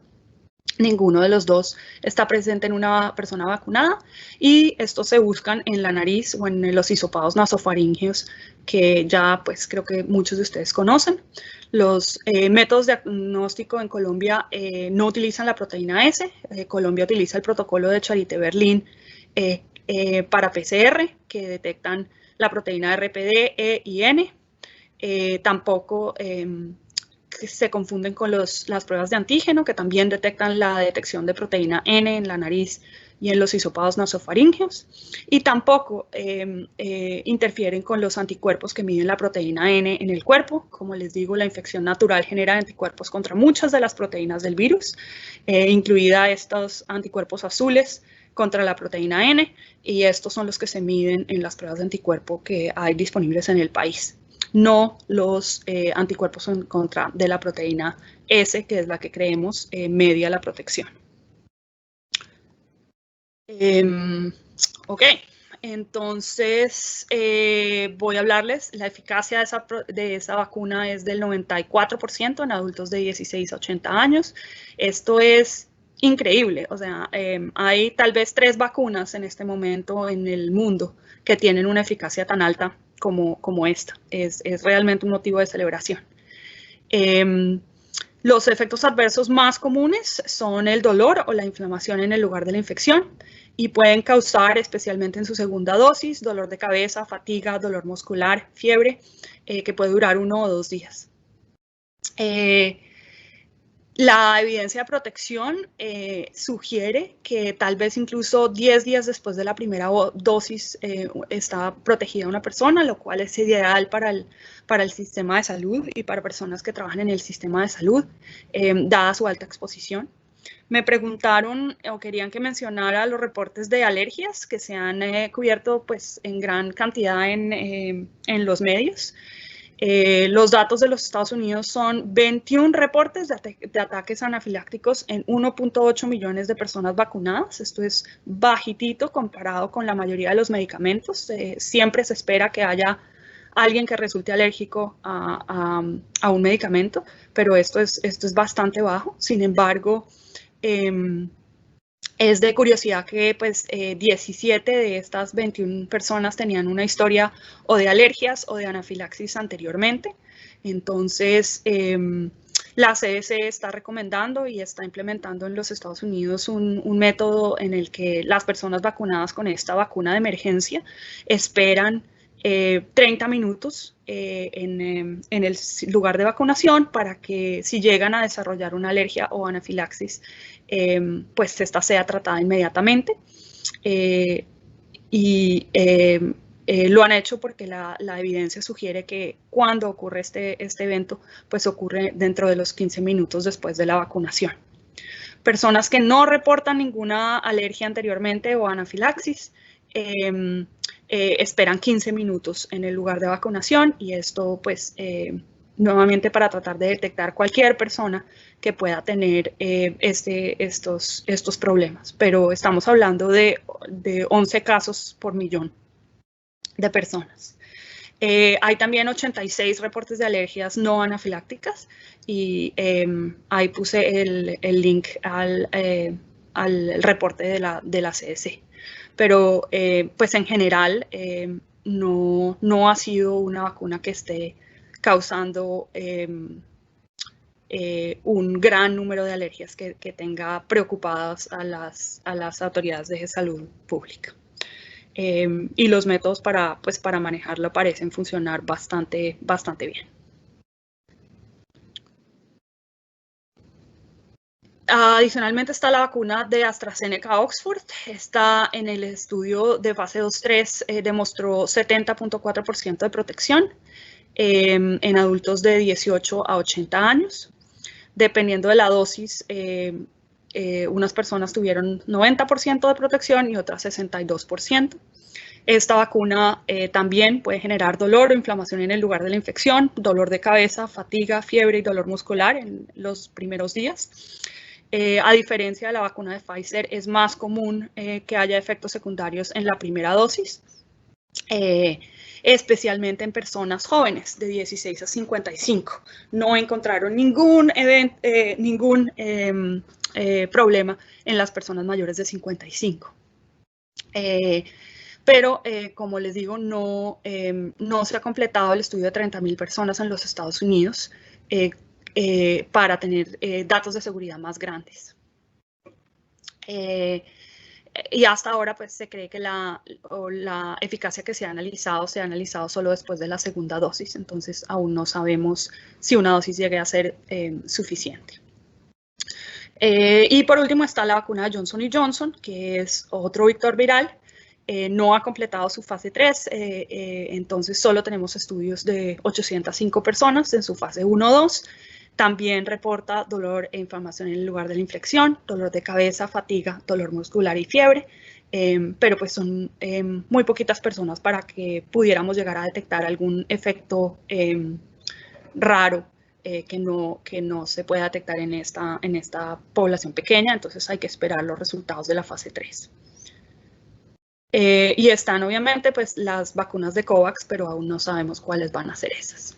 Ninguno de los dos está presente en una persona vacunada y estos se buscan en la nariz o en los hisopados nasofaríngeos que ya pues creo que muchos de ustedes conocen. Los métodos de diagnóstico en Colombia no utilizan la proteína S. Colombia utiliza el protocolo de Charité-Berlin para PCR que detectan la proteína RPD, E y N. Tampoco se confunden con las pruebas de antígeno, que también detectan la detección de proteína N en la nariz y en los hisopados nasofaríngeos, y tampoco interfieren con los anticuerpos que miden la proteína N en el cuerpo. Como les digo, la infección natural genera anticuerpos contra muchas de las proteínas del virus, incluida estos anticuerpos azules contra la proteína N, y estos son los que se miden en las pruebas de anticuerpo que hay disponibles en el país. No los anticuerpos en contra de la proteína S, que es la que creemos media la protección. Ok, entonces voy a hablarles. La eficacia de esa vacuna es del 94% en adultos de 16 a 80 años. Esto es increíble. O sea, hay tal vez 3 vacunas en este momento en el mundo que tienen una eficacia tan alta como esta. Es realmente un motivo de celebración. Los efectos adversos más comunes son el dolor o la inflamación en el lugar de la infección y pueden causar, especialmente en su segunda dosis, dolor de cabeza, fatiga, dolor muscular, fiebre, que puede durar 1 o 2 días. La evidencia de protección sugiere que tal vez incluso 10 días después de la primera dosis está protegida una persona, lo cual es ideal para el sistema de salud y para personas que trabajan en el sistema de salud, dada su alta exposición. Me preguntaron o querían que mencionara los reportes de alergias que se han cubierto pues, en gran cantidad en los medios. Los datos de los Estados Unidos son 21 reportes de ataques anafilácticos en 1.8 millones de personas vacunadas. Esto es bajitito comparado con la mayoría de los medicamentos. Siempre se espera que haya alguien que resulte alérgico a un medicamento, pero esto es bastante bajo. Sin embargo, es de curiosidad que pues, 17 de estas 21 personas tenían una historia o de alergias o de anafilaxis anteriormente. Entonces, la CDC está recomendando y está implementando en los Estados Unidos un método en el que las personas vacunadas con esta vacuna de emergencia esperan 30 minutos en el lugar de vacunación para que si llegan a desarrollar una alergia o anafilaxis, pues esta sea tratada inmediatamente. Lo han hecho porque la evidencia sugiere que cuando ocurre este evento, pues ocurre dentro de los 15 minutos después de la vacunación. Personas que no reportan ninguna alergia anteriormente o anafilaxis, esperan 15 minutos en el lugar de vacunación y esto pues nuevamente para tratar de detectar cualquier persona que pueda tener estos problemas. Pero estamos hablando de 11 casos por millón de personas. Hay también 86 reportes de alergias no anafilácticas y ahí puse el link al reporte de la CDC. Pero pues en general no ha sido una vacuna que esté causando un gran número de alergias que tenga preocupadas a las autoridades de salud pública. Y los métodos para manejarlo parecen funcionar bastante bien. Adicionalmente está la vacuna de AstraZeneca Oxford. Está en el estudio de fase 2-3, demostró 70.4% de protección en adultos de 18 a 80 años. Dependiendo de la dosis, unas personas tuvieron 90% de protección y otras 62%. Esta vacuna también puede generar dolor o inflamación en el lugar de la infección, dolor de cabeza, fatiga, fiebre y dolor muscular en los primeros días. A diferencia de la vacuna de Pfizer, es más común que haya efectos secundarios en la primera dosis, especialmente en personas jóvenes de 16 a 55. No encontraron ningún problema en las personas mayores de 55. Pero, como les digo, no se ha completado el estudio de 30.000 personas en los Estados Unidos para tener datos de seguridad más grandes. Y hasta ahora pues se cree que la eficacia que se ha analizado solo después de la segunda dosis, entonces aún no sabemos si una dosis llegue a ser suficiente. Y por último está la vacuna de Johnson & Johnson, que es otro vector viral. No ha completado su fase 3, entonces solo tenemos estudios de 805 personas en su fase 1-2. También reporta dolor e inflamación en el lugar de la infección, dolor de cabeza, fatiga, dolor muscular y fiebre, pero pues son muy poquitas personas para que pudiéramos llegar a detectar algún efecto raro que no se pueda detectar en esta población pequeña, entonces hay que esperar los resultados de la fase 3. Y están obviamente pues las vacunas de COVAX, pero aún no sabemos cuáles van a ser esas.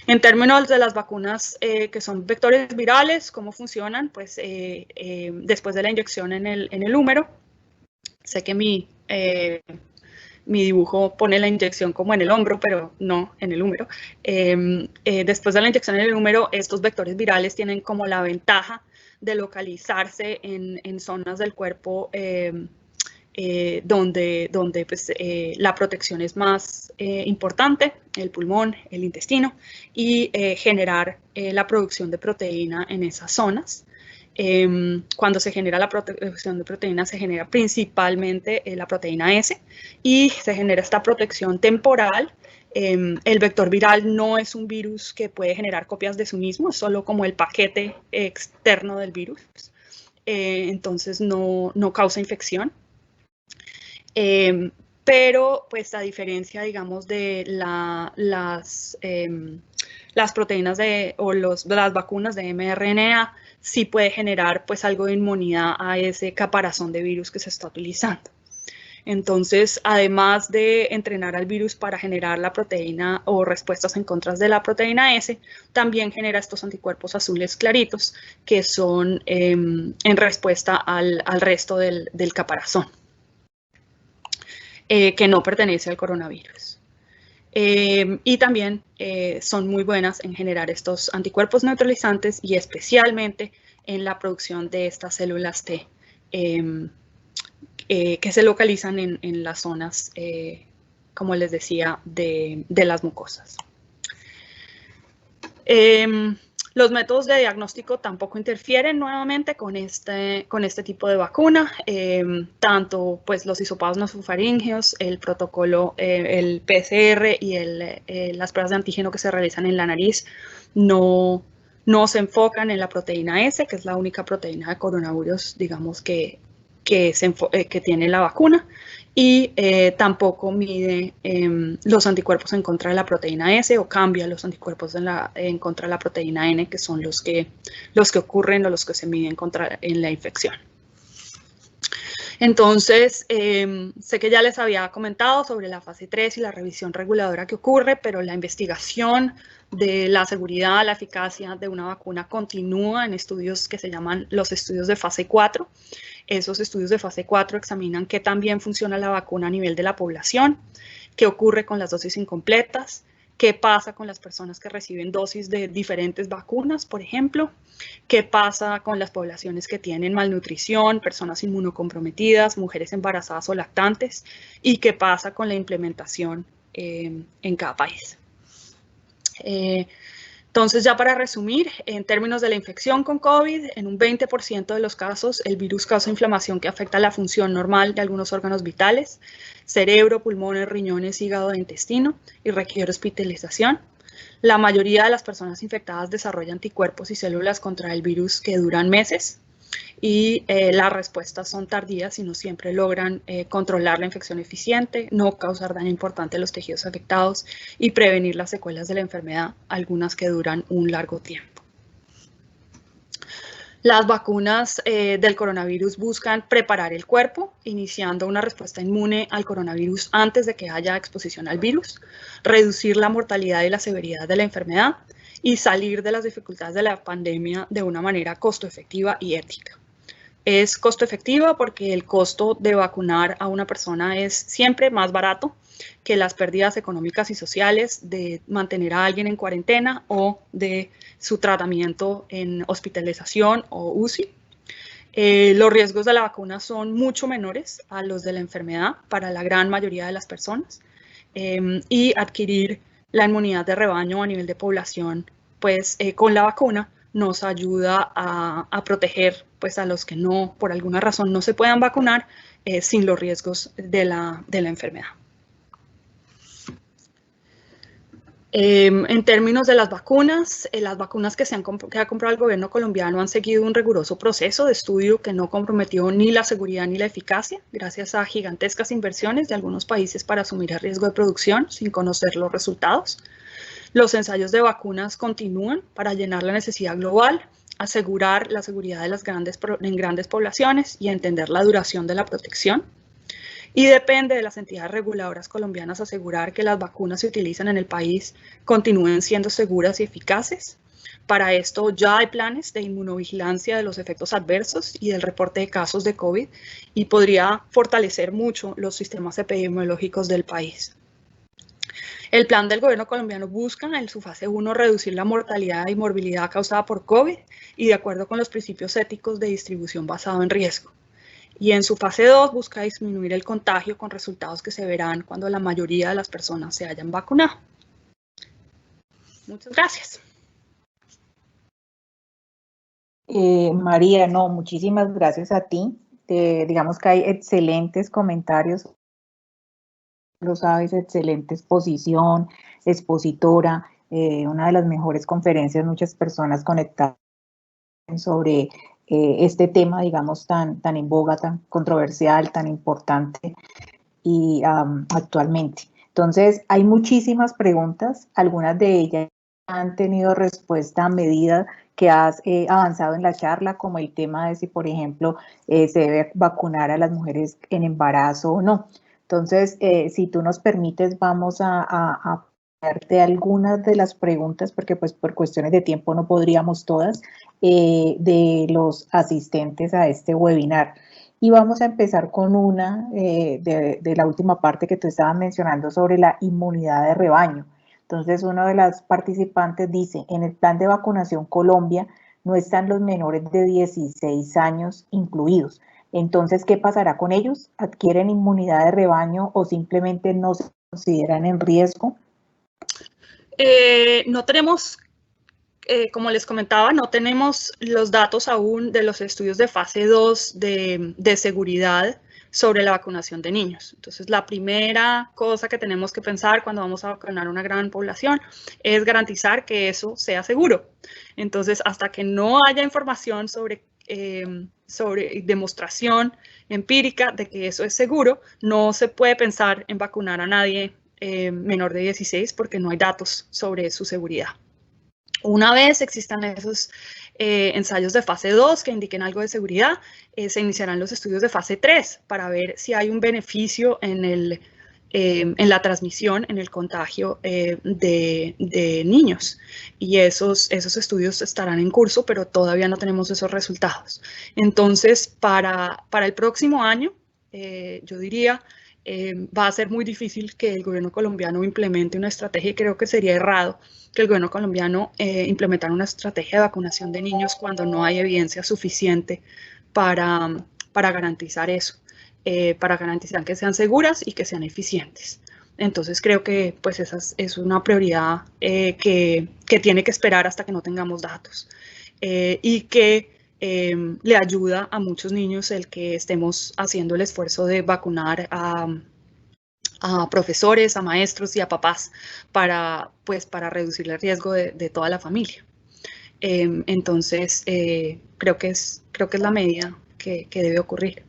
En términos de las vacunas que son vectores virales, ¿cómo funcionan? Pues después de la inyección en el húmero, sé que mi dibujo pone la inyección como en el hombro, pero no en el húmero. Después de la inyección en el húmero, estos vectores virales tienen como la ventaja de localizarse en zonas del cuerpo donde pues, la protección es más importante, el pulmón, el intestino, y generar la producción de proteína en esas zonas. Cuando se genera la producción de proteína, se genera principalmente la proteína S y se genera esta protección temporal. El vector viral no es un virus que puede generar copias de sí mismo, es solo como el paquete externo del virus. Entonces no causa infección. Pero pues a diferencia, digamos, de las proteínas o las vacunas de mRNA, sí puede generar pues algo de inmunidad a ese caparazón de virus que se está utilizando. Entonces, además de entrenar al virus para generar la proteína o respuestas en contra de la proteína S, también genera estos anticuerpos azules claritos que son en respuesta al resto del caparazón. Que no pertenece al coronavirus. Y también son muy buenas en generar estos anticuerpos neutralizantes y especialmente en la producción de estas células T que se localizan en las zonas, como les decía, de las mucosas. Los métodos de diagnóstico tampoco interfieren nuevamente con este tipo de vacuna. Tanto pues, los hisopados nasofaríngeos, el protocolo, el PCR y las pruebas de antígeno que se realizan en la nariz no se enfocan en la proteína S, que es la única proteína de coronavirus, digamos, que que tiene la vacuna, y tampoco mide los anticuerpos en contra de la proteína S o cambia los anticuerpos en contra de la proteína N, que son los que ocurren o los que se miden en la infección. Entonces, sé que ya les había comentado sobre la fase 3 y la revisión reguladora que ocurre, pero la investigación de la seguridad, la eficacia de una vacuna continúa en estudios que se llaman los estudios de fase 4. Esos estudios de fase 4 examinan qué tan bien funciona la vacuna a nivel de la población, qué ocurre con las dosis incompletas, qué pasa con las personas que reciben dosis de diferentes vacunas, por ejemplo, qué pasa con las poblaciones que tienen malnutrición, personas inmunocomprometidas, mujeres embarazadas o lactantes, y qué pasa con la implementación en cada país. Entonces, ya para resumir, en términos de la infección con COVID, en un 20% de los casos el virus causa inflamación que afecta la función normal de algunos órganos vitales, cerebro, pulmones, riñones, hígado e intestino, y requiere hospitalización. La mayoría de las personas infectadas desarrollan anticuerpos y células contra el virus que duran meses, y las respuestas son tardías y no siempre logran controlar la infección eficiente, no causar daño importante a los tejidos afectados y prevenir las secuelas de la enfermedad, algunas que duran un largo tiempo. Las vacunas del coronavirus buscan preparar el cuerpo, iniciando una respuesta inmune al coronavirus antes de que haya exposición al virus, reducir la mortalidad y la severidad de la enfermedad y salir de las dificultades de la pandemia de una manera costo efectiva y ética. Es costo efectiva porque el costo de vacunar a una persona es siempre más barato que las pérdidas económicas y sociales de mantener a alguien en cuarentena o de su tratamiento en hospitalización o UCI. Los riesgos de la vacuna son mucho menores a los de la enfermedad para la gran mayoría de las personas, y adquirir la inmunidad de rebaño a nivel de población, pues con la vacuna nos ayuda a proteger pues, a los que no, por alguna razón, no se puedan vacunar sin los riesgos de la enfermedad. En términos de las vacunas que ha comprado el gobierno colombiano han seguido un riguroso proceso de estudio que no comprometió ni la seguridad ni la eficacia, gracias a gigantescas inversiones de algunos países para asumir el riesgo de producción sin conocer los resultados. Los ensayos de vacunas continúan para llenar la necesidad global, asegurar la seguridad en grandes poblaciones y entender la duración de la protección. Y depende de las entidades reguladoras colombianas asegurar que las vacunas se utilizan en el país continúen siendo seguras y eficaces. Para esto ya hay planes de inmunovigilancia de los efectos adversos y del reporte de casos de COVID, y podría fortalecer mucho los sistemas epidemiológicos del país. El plan del gobierno colombiano busca en su fase 1 reducir la mortalidad y morbilidad causada por COVID y de acuerdo con los principios éticos de distribución basado en riesgo. Y en su fase 2 busca disminuir el contagio con resultados que se verán cuando la mayoría de las personas se hayan vacunado. Muchas gracias. María, no, muchísimas gracias a ti. Digamos que hay excelentes comentarios. Lo sabes, excelente exposición, expositora, una de las mejores conferencias, muchas personas conectadas sobre este tema, digamos, tan en boga, tan controversial, tan importante y actualmente. Entonces, hay muchísimas preguntas, algunas de ellas han tenido respuesta a medida que has avanzado en la charla, como el tema de si, por ejemplo, se debe vacunar a las mujeres en embarazo o no. Entonces, si tú nos permites, vamos a hacerte algunas de las preguntas, porque pues por cuestiones de tiempo no podríamos todas, de los asistentes a este webinar. Y vamos a empezar con una de la última parte que tú estabas mencionando sobre la inmunidad de rebaño. Entonces, una de las participantes dice, en el plan de vacunación Colombia no están los menores de 16 años incluidos. Entonces, ¿qué pasará con ellos? ¿Adquieren inmunidad de rebaño o simplemente no se consideran en riesgo? No tenemos, como les comentaba, no tenemos los datos aún de los estudios de fase 2 de seguridad sobre la vacunación de niños. Entonces, la primera cosa que tenemos que pensar cuando vamos a vacunar a una gran población es garantizar que eso sea seguro. Entonces, hasta que no haya información sobre sobre demostración empírica de que eso es seguro. No se puede pensar en vacunar a nadie menor de 16 porque no hay datos sobre su seguridad. Una vez existan esos ensayos de fase 2 que indiquen algo de seguridad, se iniciarán los estudios de fase 3 para ver si hay un beneficio en la transmisión, en el contagio de niños. Y esos estudios estarán en curso, pero todavía no tenemos esos resultados. Entonces, para el próximo año, yo diría, va a ser muy difícil que el gobierno colombiano implemente una estrategia, y creo que sería errado que el gobierno colombiano implementara una estrategia de vacunación de niños cuando no hay evidencia suficiente para garantizar eso, para garantizar que sean seguras y que sean eficientes. Entonces creo que pues esa es una prioridad que tiene que esperar hasta que no tengamos datos y que le ayuda a muchos niños el que estemos haciendo el esfuerzo de vacunar a profesores, a maestros y a papás para reducir el riesgo de toda la familia. Entonces, creo que es la medida que debe ocurrir.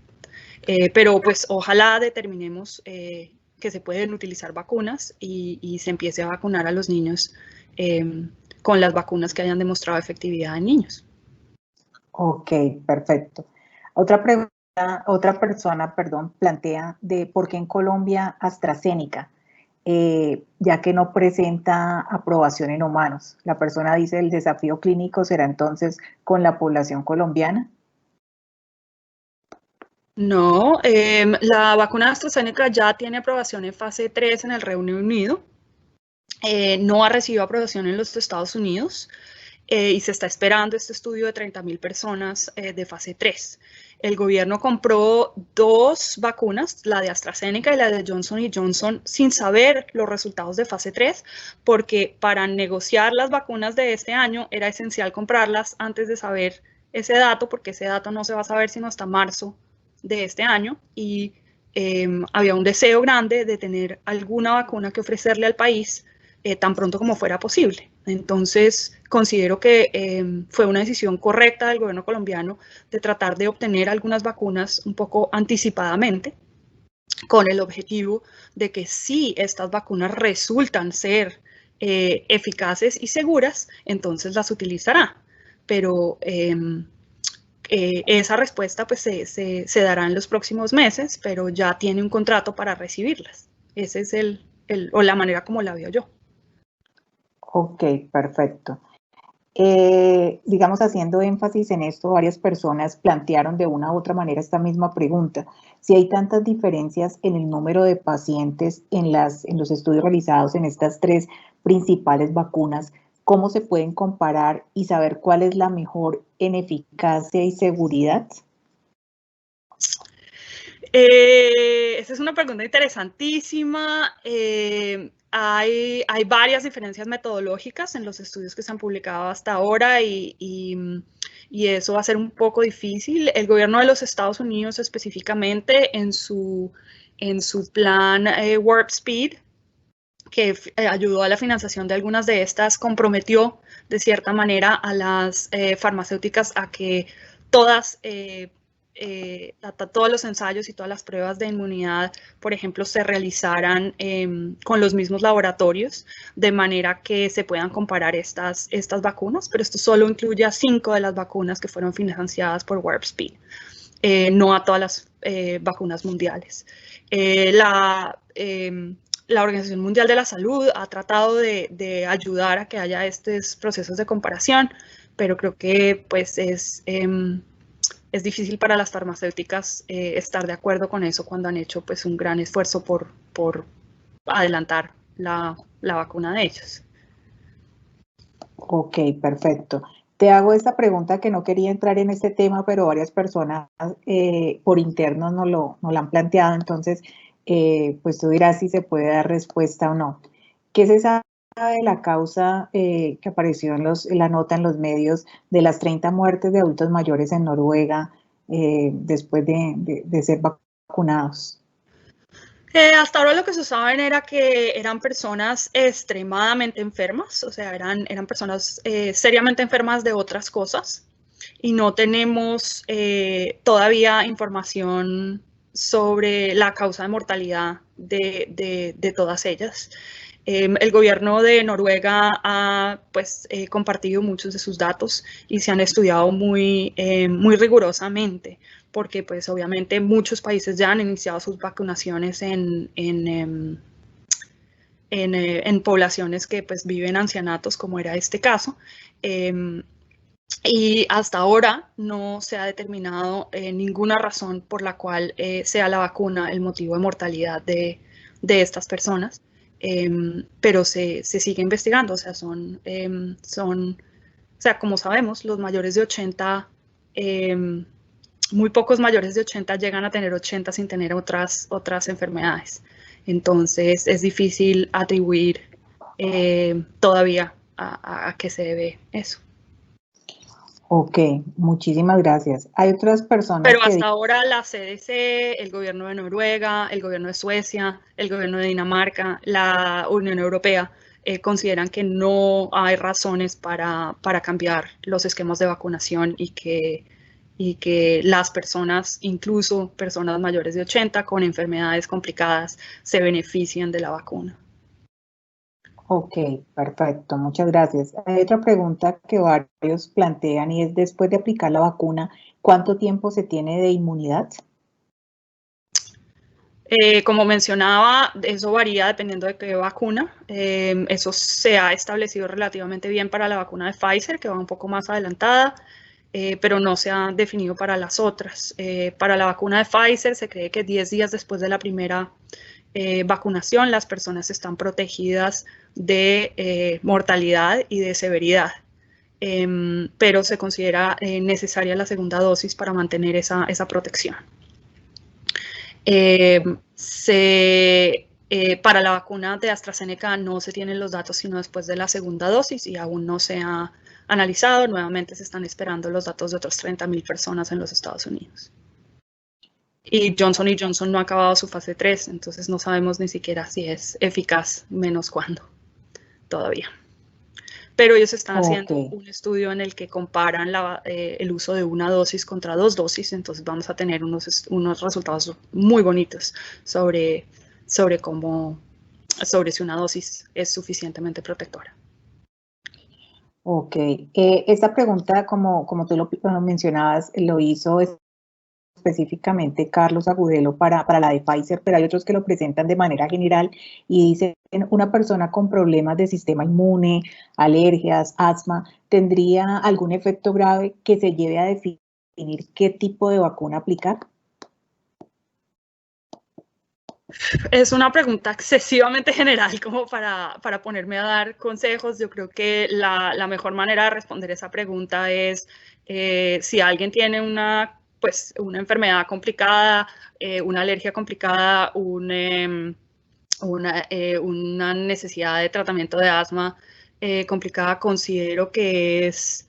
Pero pues ojalá determinemos que se pueden utilizar vacunas y se empiece a vacunar a los niños con las vacunas que hayan demostrado efectividad en niños. Ok, perfecto. Otra persona, plantea de por qué en Colombia AstraZeneca, ya que no presenta aprobación en humanos. La persona dice, ¿el desafío clínico será entonces con la población colombiana? No, la vacuna AstraZeneca ya tiene aprobación en fase 3 en el Reino Unido. No ha recibido aprobación en los Estados Unidos. Y se está esperando este estudio de 30.000 personas de fase 3. El gobierno compró 2 vacunas, la de AstraZeneca y la de Johnson & Johnson, sin saber los resultados de fase 3, porque para negociar las vacunas de este año era esencial comprarlas antes de saber ese dato, porque ese dato no se va a saber sino hasta marzo de este año, y había un deseo grande de tener alguna vacuna que ofrecerle al país tan pronto como fuera posible. Entonces, considero que fue una decisión correcta del gobierno colombiano de tratar de obtener algunas vacunas un poco anticipadamente, con el objetivo de que si estas vacunas resultan ser eficaces y seguras, entonces las utilizará. Pero esa respuesta pues, se dará en los próximos meses, pero ya tiene un contrato para recibirlas. Esa es la manera como la veo yo. Ok, perfecto. Digamos, haciendo énfasis en esto, varias personas plantearon de una u otra manera esta misma pregunta. Si hay tantas diferencias en el número de pacientes en los estudios realizados en estas 3 principales vacunas, ¿cómo se pueden comparar y saber cuál es la mejor en eficacia y seguridad? Esa es una pregunta interesantísima. Hay varias diferencias metodológicas en los estudios que se han publicado hasta ahora y eso va a ser un poco difícil. El gobierno de los Estados Unidos específicamente en su plan Warp Speed, que ayudó a la financiación de algunas de estas, comprometió de cierta manera a las farmacéuticas a que todos los ensayos y todas las pruebas de inmunidad, por ejemplo, se realizaran con los mismos laboratorios, de manera que se puedan comparar estas vacunas, pero esto solo incluye a 5 de las vacunas que fueron financiadas por Warp Speed, no a todas las vacunas mundiales. La Organización Mundial de la Salud ha tratado de ayudar a que haya estos procesos de comparación, pero creo que pues es difícil para las farmacéuticas estar de acuerdo con eso cuando han hecho pues un gran esfuerzo por adelantar la vacuna de ellos. Ok, perfecto. Te hago esta pregunta que no quería entrar en este tema, pero varias personas por internos nos la han planteado, entonces pues tú dirás si se puede dar respuesta o no. ¿Qué se sabe de la causa que apareció en la nota en los medios de las 30 muertes de adultos mayores en Noruega después de ser vacunados? Hasta ahora lo que se sabe era que eran personas extremadamente enfermas, o sea, eran personas seriamente enfermas de otras cosas. y no tenemos todavía información sobre la causa de mortalidad de todas ellas. El gobierno de Noruega ha compartido muchos de sus datos y se han estudiado muy rigurosamente, porque pues obviamente muchos países ya han iniciado sus vacunaciones en poblaciones que pues viven ancianatos, como era este caso. Y hasta ahora no se ha determinado ninguna razón por la cual sea la vacuna el motivo de mortalidad de estas personas, pero se sigue investigando. O sea, como sabemos, los mayores de 80, muy pocos mayores de 80 llegan a tener 80 sin tener otras enfermedades. Entonces es difícil atribuir todavía a qué se debe eso. Ok, muchísimas gracias. Hay otras personas Pero hasta ahora la CDC, el gobierno de Noruega, el gobierno de Suecia, el gobierno de Dinamarca, la Unión Europea, consideran que no hay razones para cambiar los esquemas de vacunación y que las personas, incluso personas mayores de 80 con enfermedades complicadas, se beneficien de la vacuna. Ok, perfecto, muchas gracias. Hay otra pregunta que varios plantean y es, después de aplicar la vacuna, ¿cuánto tiempo se tiene de inmunidad? Como mencionaba, eso varía dependiendo de qué vacuna. Eso se ha establecido relativamente bien para la vacuna de Pfizer, que va un poco más adelantada, pero no se ha definido para las otras. Para la vacuna de Pfizer se cree que 10 días después de la primera vacunación las personas están protegidas de mortalidad y de severidad. Pero se considera necesaria la segunda dosis para mantener esa protección. Para la vacuna de AstraZeneca no se tienen los datos sino después de la segunda dosis y aún no se ha analizado. Nuevamente se están esperando los datos de otras 30.000 personas en los Estados Unidos. Y Johnson & Johnson no ha acabado su fase 3, entonces no sabemos ni siquiera si es eficaz, menos cuándo, todavía. Pero ellos están haciendo un estudio en el que comparan el uso de una dosis contra 2 dosis, entonces vamos a tener unos resultados muy bonitos sobre si una dosis es suficientemente protectora. Ok, esta pregunta, como tú lo mencionabas, lo hizo específicamente Carlos Agudelo para la de Pfizer, pero hay otros que lo presentan de manera general y dicen, una persona con problemas de sistema inmune, alergias, asma, ¿tendría algún efecto grave que se lleve a definir qué tipo de vacuna aplicar? Es una pregunta excesivamente general como para ponerme a dar consejos. Yo creo que la mejor manera de responder esa pregunta es si alguien tiene una enfermedad complicada, una alergia complicada, una necesidad de tratamiento de asma complicada, considero que es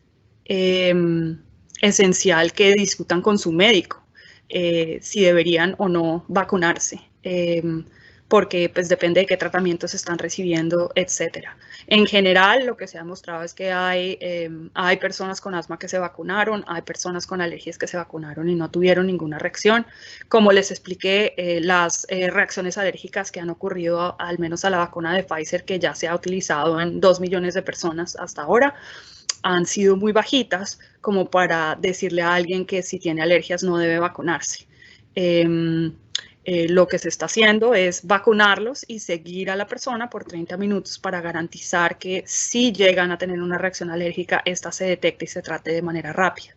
esencial que discutan con su médico si deberían o no vacunarse. Porque pues depende de qué tratamientos están recibiendo, etcétera. En general, lo que se ha mostrado es que hay personas con asma que se vacunaron, hay personas con alergias que se vacunaron y no tuvieron ninguna reacción. Como les expliqué, las reacciones alérgicas que han ocurrido, al menos a la vacuna de Pfizer, que ya se ha utilizado en 2 millones de personas hasta ahora, han sido muy bajitas como para decirle a alguien que si tiene alergias no debe vacunarse. Lo que se está haciendo es vacunarlos y seguir a la persona por 30 minutos para garantizar que si llegan a tener una reacción alérgica, esta se detecte y se trate de manera rápida.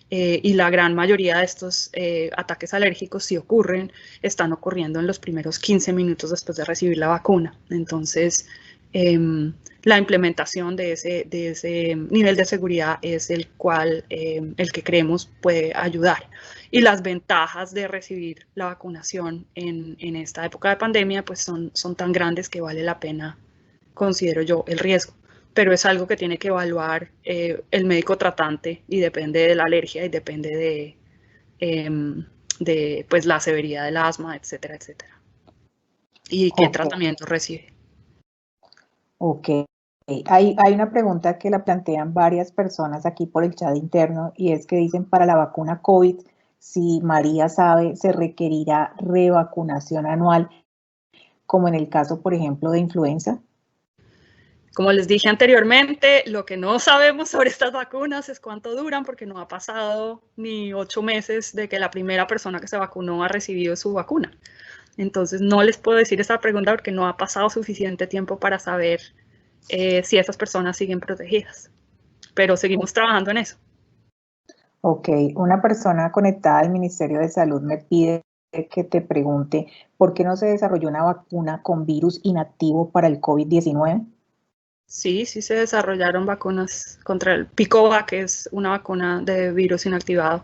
Y la gran mayoría de estos ataques alérgicos, si ocurren, están ocurriendo en los primeros 15 minutos después de recibir la vacuna. Entonces, la implementación de ese nivel de seguridad es el que creemos puede ayudar. Y las ventajas de recibir la vacunación en esta época de pandemia pues son tan grandes que vale la pena, considero yo, el riesgo. Pero es algo que tiene que evaluar el médico tratante y depende de la alergia y depende de pues, la severidad del asma, etcétera, etcétera. Y qué tratamiento recibe. Ok, Hay una pregunta que la plantean varias personas aquí por el chat interno y es que dicen para la vacuna COVID, si María sabe, se requerirá revacunación anual, como en el caso, por ejemplo, de influenza. Como les dije anteriormente, lo que no sabemos sobre estas vacunas es cuánto duran, porque no ha pasado ni 8 meses de que la primera persona que se vacunó ha recibido su vacuna. Entonces no les puedo decir esta pregunta porque no ha pasado suficiente tiempo para saber si esas personas siguen protegidas. Pero seguimos trabajando en eso. Ok, una persona conectada al Ministerio de Salud me pide que te pregunte ¿por qué no se desarrolló una vacuna con virus inactivo para el COVID-19? Sí, sí se desarrollaron vacunas contra el Picovac, que es una vacuna de virus inactivado.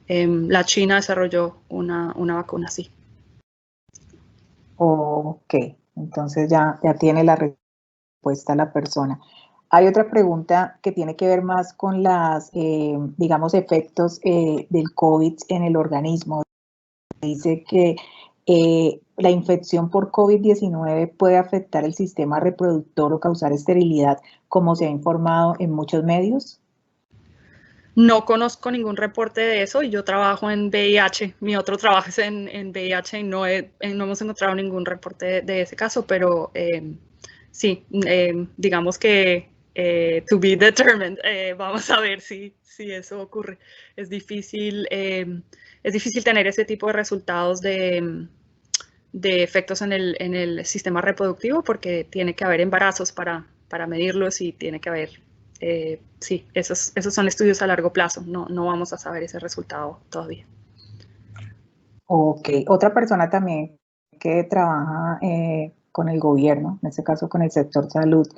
La China desarrolló una vacuna así. Ok, entonces ya tiene la respuesta la persona. Hay otra pregunta que tiene que ver más con las, digamos, efectos del COVID en el organismo. Dice que la infección por COVID-19 puede afectar el sistema reproductor o causar esterilidad, como se ha informado en muchos medios. No conozco ningún reporte de eso y yo trabajo en VIH. Mi otro trabajo es en VIH y no hemos encontrado ningún reporte de ese caso, pero sí, digamos que to be determined. Vamos a ver si eso ocurre. Es difícil tener ese tipo de resultados de efectos en el sistema reproductivo porque tiene que haber embarazos para medirlos y tiene que haber, sí, esos son estudios a largo plazo, no vamos a saber ese resultado todavía. Ok, otra persona también que trabaja con el gobierno, en este caso con el sector salud,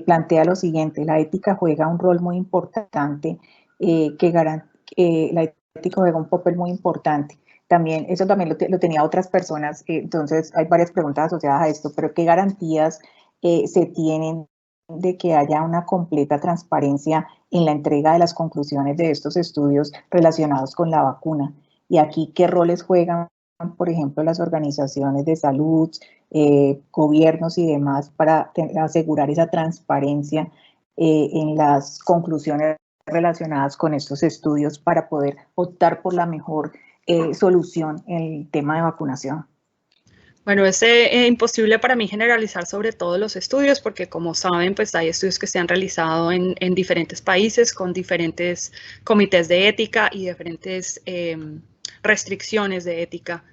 plantea lo siguiente: la ética juega un rol muy importante, la ética juega un papel muy importante. También, eso también lo tenía otras personas, entonces hay varias preguntas asociadas a esto, pero ¿qué garantías se tienen de que haya una completa transparencia en la entrega de las conclusiones de estos estudios relacionados con la vacuna? Y aquí, ¿qué roles juegan, por ejemplo, las organizaciones de salud, gobiernos y demás para asegurar esa transparencia en las conclusiones relacionadas con estos estudios para poder optar por la mejor solución en el tema de vacunación? Bueno, es imposible para mí generalizar sobre todos los estudios porque, como saben, pues hay estudios que se han realizado en diferentes países con diferentes comités de ética y diferentes restricciones de ética.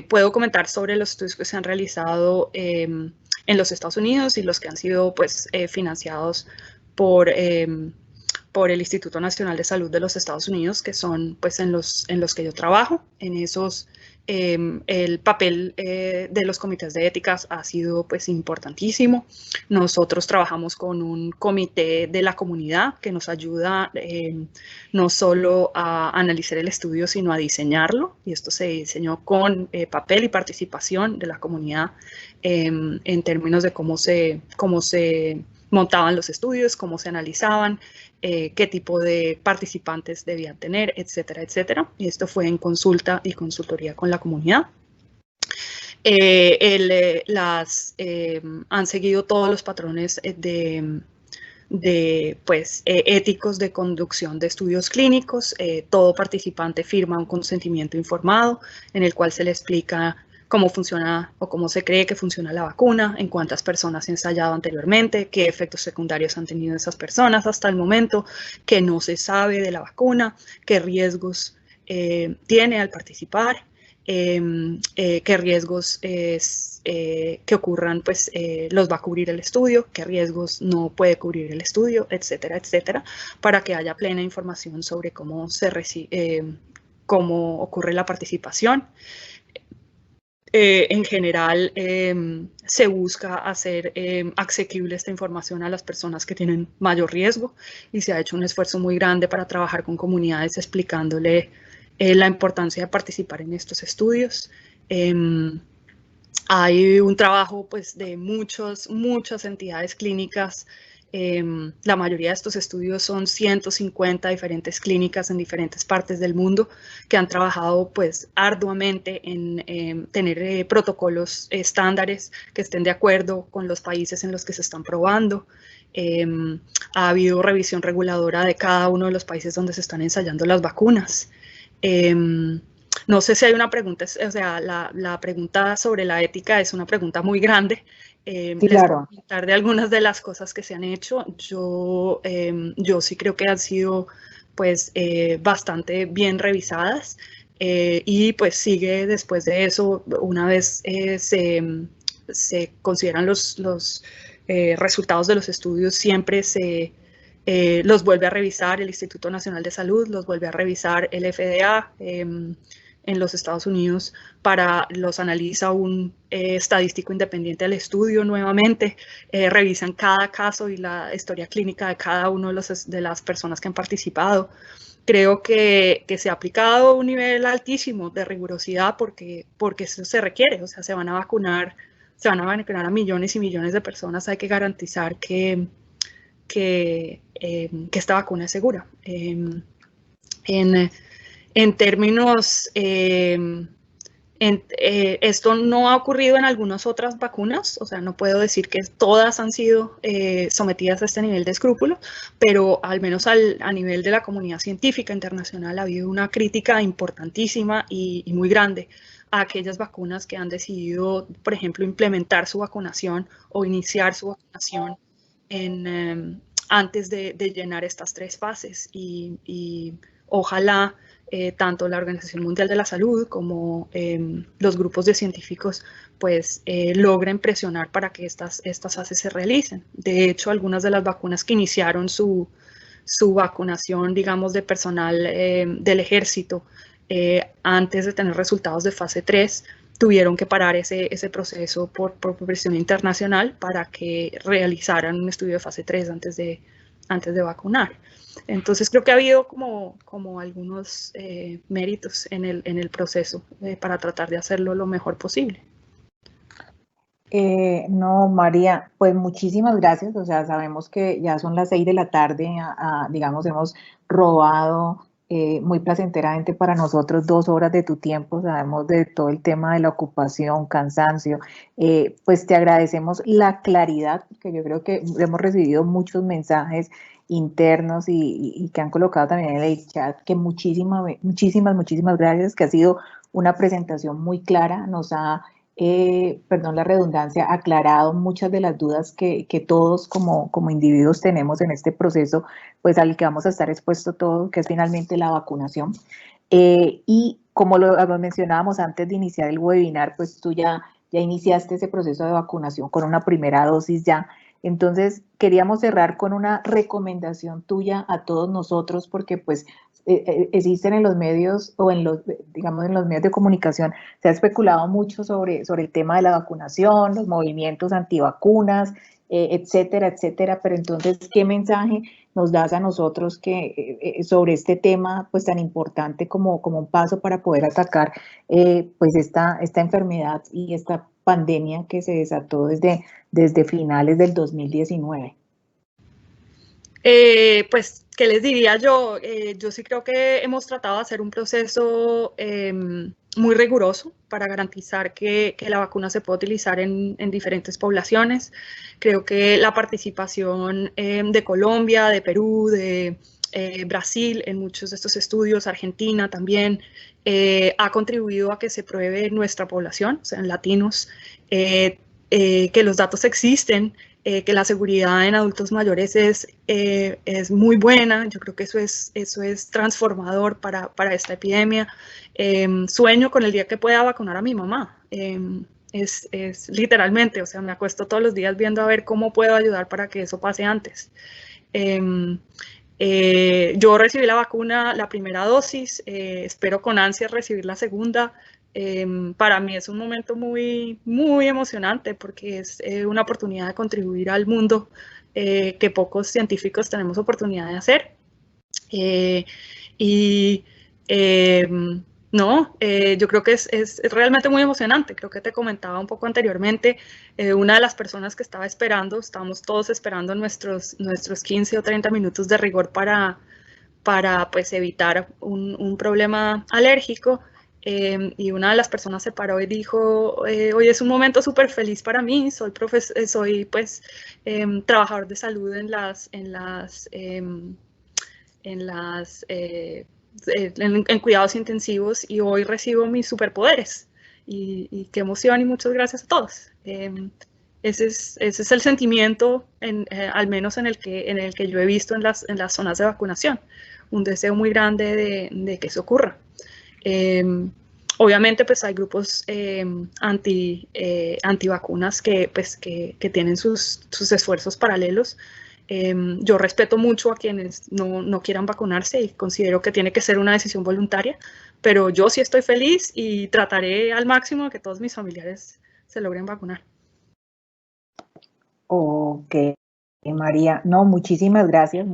Puedo comentar sobre los estudios que se han realizado en los Estados Unidos y los que han sido pues, financiados por el Instituto Nacional de Salud de los Estados Unidos, que son pues en los que yo trabajo. En esos el papel de los comités de éticas ha sido pues importantísimo. Nosotros trabajamos con un comité de la comunidad que nos ayuda no solo a analizar el estudio, sino a diseñarlo, y esto se diseñó con papel y participación de la comunidad en términos de cómo se montaban los estudios, cómo se analizaban, qué tipo de participantes debían tener, etcétera, etcétera. Y esto fue en consulta y consultoría con la comunidad. Han seguido todos los patrones éticos de conducción de estudios clínicos. Todo participante firma un consentimiento informado en el cual se le explica cómo funciona o cómo se cree que funciona la vacuna, en cuántas personas se ha ensayado anteriormente, qué efectos secundarios han tenido esas personas hasta el momento, qué no se sabe de la vacuna, qué riesgos tiene al participar, qué riesgos que ocurran pues los va a cubrir el estudio, qué riesgos no puede cubrir el estudio, etcétera, etcétera, para que haya plena información sobre cómo cómo ocurre la participación. En general, se busca hacer asequible esta información a las personas que tienen mayor riesgo y se ha hecho un esfuerzo muy grande para trabajar con comunidades explicándole la importancia de participar en estos estudios. Hay un trabajo pues, de muchas entidades clínicas La mayoría de estos estudios son 150 diferentes clínicas en diferentes partes del mundo que han trabajado pues arduamente en tener protocolos estándares que estén de acuerdo con los países en los que se están probando. Ha habido revisión reguladora de cada uno de los países donde se están ensayando las vacunas. No sé si hay una pregunta, o sea, la pregunta sobre la ética es una pregunta muy grande. Sí, Les claro. voy a contar de algunas de las cosas que se han hecho. Yo sí creo que han sido pues bastante bien revisadas y pues sigue después de eso, una vez se consideran los resultados de los estudios, siempre se los vuelve a revisar el Instituto Nacional de Salud, los vuelve a revisar el FDA en los Estados Unidos, los analiza un estadístico independiente del estudio nuevamente, revisan cada caso y la historia clínica de cada uno de las personas que han participado. Creo que se ha aplicado un nivel altísimo de rigurosidad porque eso se requiere, o sea, se van a vacunar a millones y millones de personas, hay que garantizar que esta vacuna es segura. En términos, esto no ha ocurrido en algunas otras vacunas, o sea, no puedo decir que todas han sido sometidas a este nivel de escrúpulo, pero al menos a nivel de la comunidad científica internacional ha habido una crítica importantísima y muy grande a aquellas vacunas que han decidido, por ejemplo, implementar su vacunación o iniciar su vacunación antes de llenar estas 3 fases y ojalá tanto la Organización Mundial de la Salud como los grupos de científicos pues logren presionar para que estas fases se realicen. De hecho, algunas de las vacunas que iniciaron su vacunación, digamos, de personal del ejército antes de tener resultados de fase 3, tuvieron que parar ese proceso por presión internacional para que realizaran un estudio de fase 3 antes de vacunar. Entonces creo que ha habido como algunos méritos en el proceso para tratar de hacerlo lo mejor posible. No, María, pues muchísimas gracias. O sea, sabemos que ya son las 6 de la tarde, digamos, hemos robado muy placenteramente para nosotros 2 horas de tu tiempo. Sabemos de todo el tema de la ocupación, cansancio. Pues te agradecemos la claridad, porque yo creo que hemos recibido muchos mensajes internos y que han colocado también en el chat, que muchísimas gracias, que ha sido una presentación muy clara, nos ha perdón la redundancia, aclarado muchas de las dudas que todos como individuos tenemos en este proceso, pues al que vamos a estar expuestos todos, que es finalmente la vacunación. Y como lo mencionábamos antes de iniciar el webinar, pues tú ya iniciaste ese proceso de vacunación con una primera dosis ya. Entonces, queríamos cerrar con una recomendación tuya a todos nosotros, porque pues existen en los medios o digamos, en los medios de comunicación, se ha especulado mucho sobre el tema de la vacunación, los movimientos antivacunas, etcétera, etcétera, pero entonces, ¿qué mensaje nos das a nosotros sobre este tema pues tan importante como un paso para poder atacar pues esta enfermedad y esta pandemia que se desató desde finales del 2019? Pues, ¿qué les diría yo? Yo sí creo que hemos tratado de hacer un proceso muy riguroso para garantizar que la vacuna se puede utilizar en diferentes poblaciones. Creo que la participación de Colombia, de Perú, de Brasil en muchos de estos estudios, Argentina también, ha contribuido a que se pruebe en nuestra población, o sea, en latinos, que los datos existen, que la seguridad en adultos mayores es muy buena. Yo creo que eso es transformador para esta epidemia. Sueño con el día que pueda vacunar a mi mamá. Es literalmente, o sea, me acuesto todos los días viendo a ver cómo puedo ayudar para que eso pase antes. Yo recibí la vacuna, la primera dosis, espero con ansias recibir la segunda. Para mí es un momento muy, muy emocionante porque es una oportunidad de contribuir al mundo que pocos científicos tenemos oportunidad de hacer. No, yo creo que es realmente muy emocionante. Creo que te comentaba un poco anteriormente, una de las personas que estaba esperando, estábamos todos esperando nuestros 15 o 30 minutos de rigor para pues, evitar un problema alérgico. Y una de las personas se paró y dijo, hoy es un momento súper feliz para mí, soy pues trabajador de salud en cuidados intensivos y hoy recibo mis superpoderes. Y qué emoción y muchas gracias a todos. Ese es el sentimiento, al menos en el que yo he visto en las zonas de vacunación. Un deseo muy grande de que eso ocurra. Obviamente, pues hay grupos antivacunas que tienen sus esfuerzos paralelos. Yo respeto mucho a quienes no quieran vacunarse y considero que tiene que ser una decisión voluntaria, pero yo sí estoy feliz y trataré al máximo de que todos mis familiares se logren vacunar. Ok, María. No, muchísimas gracias.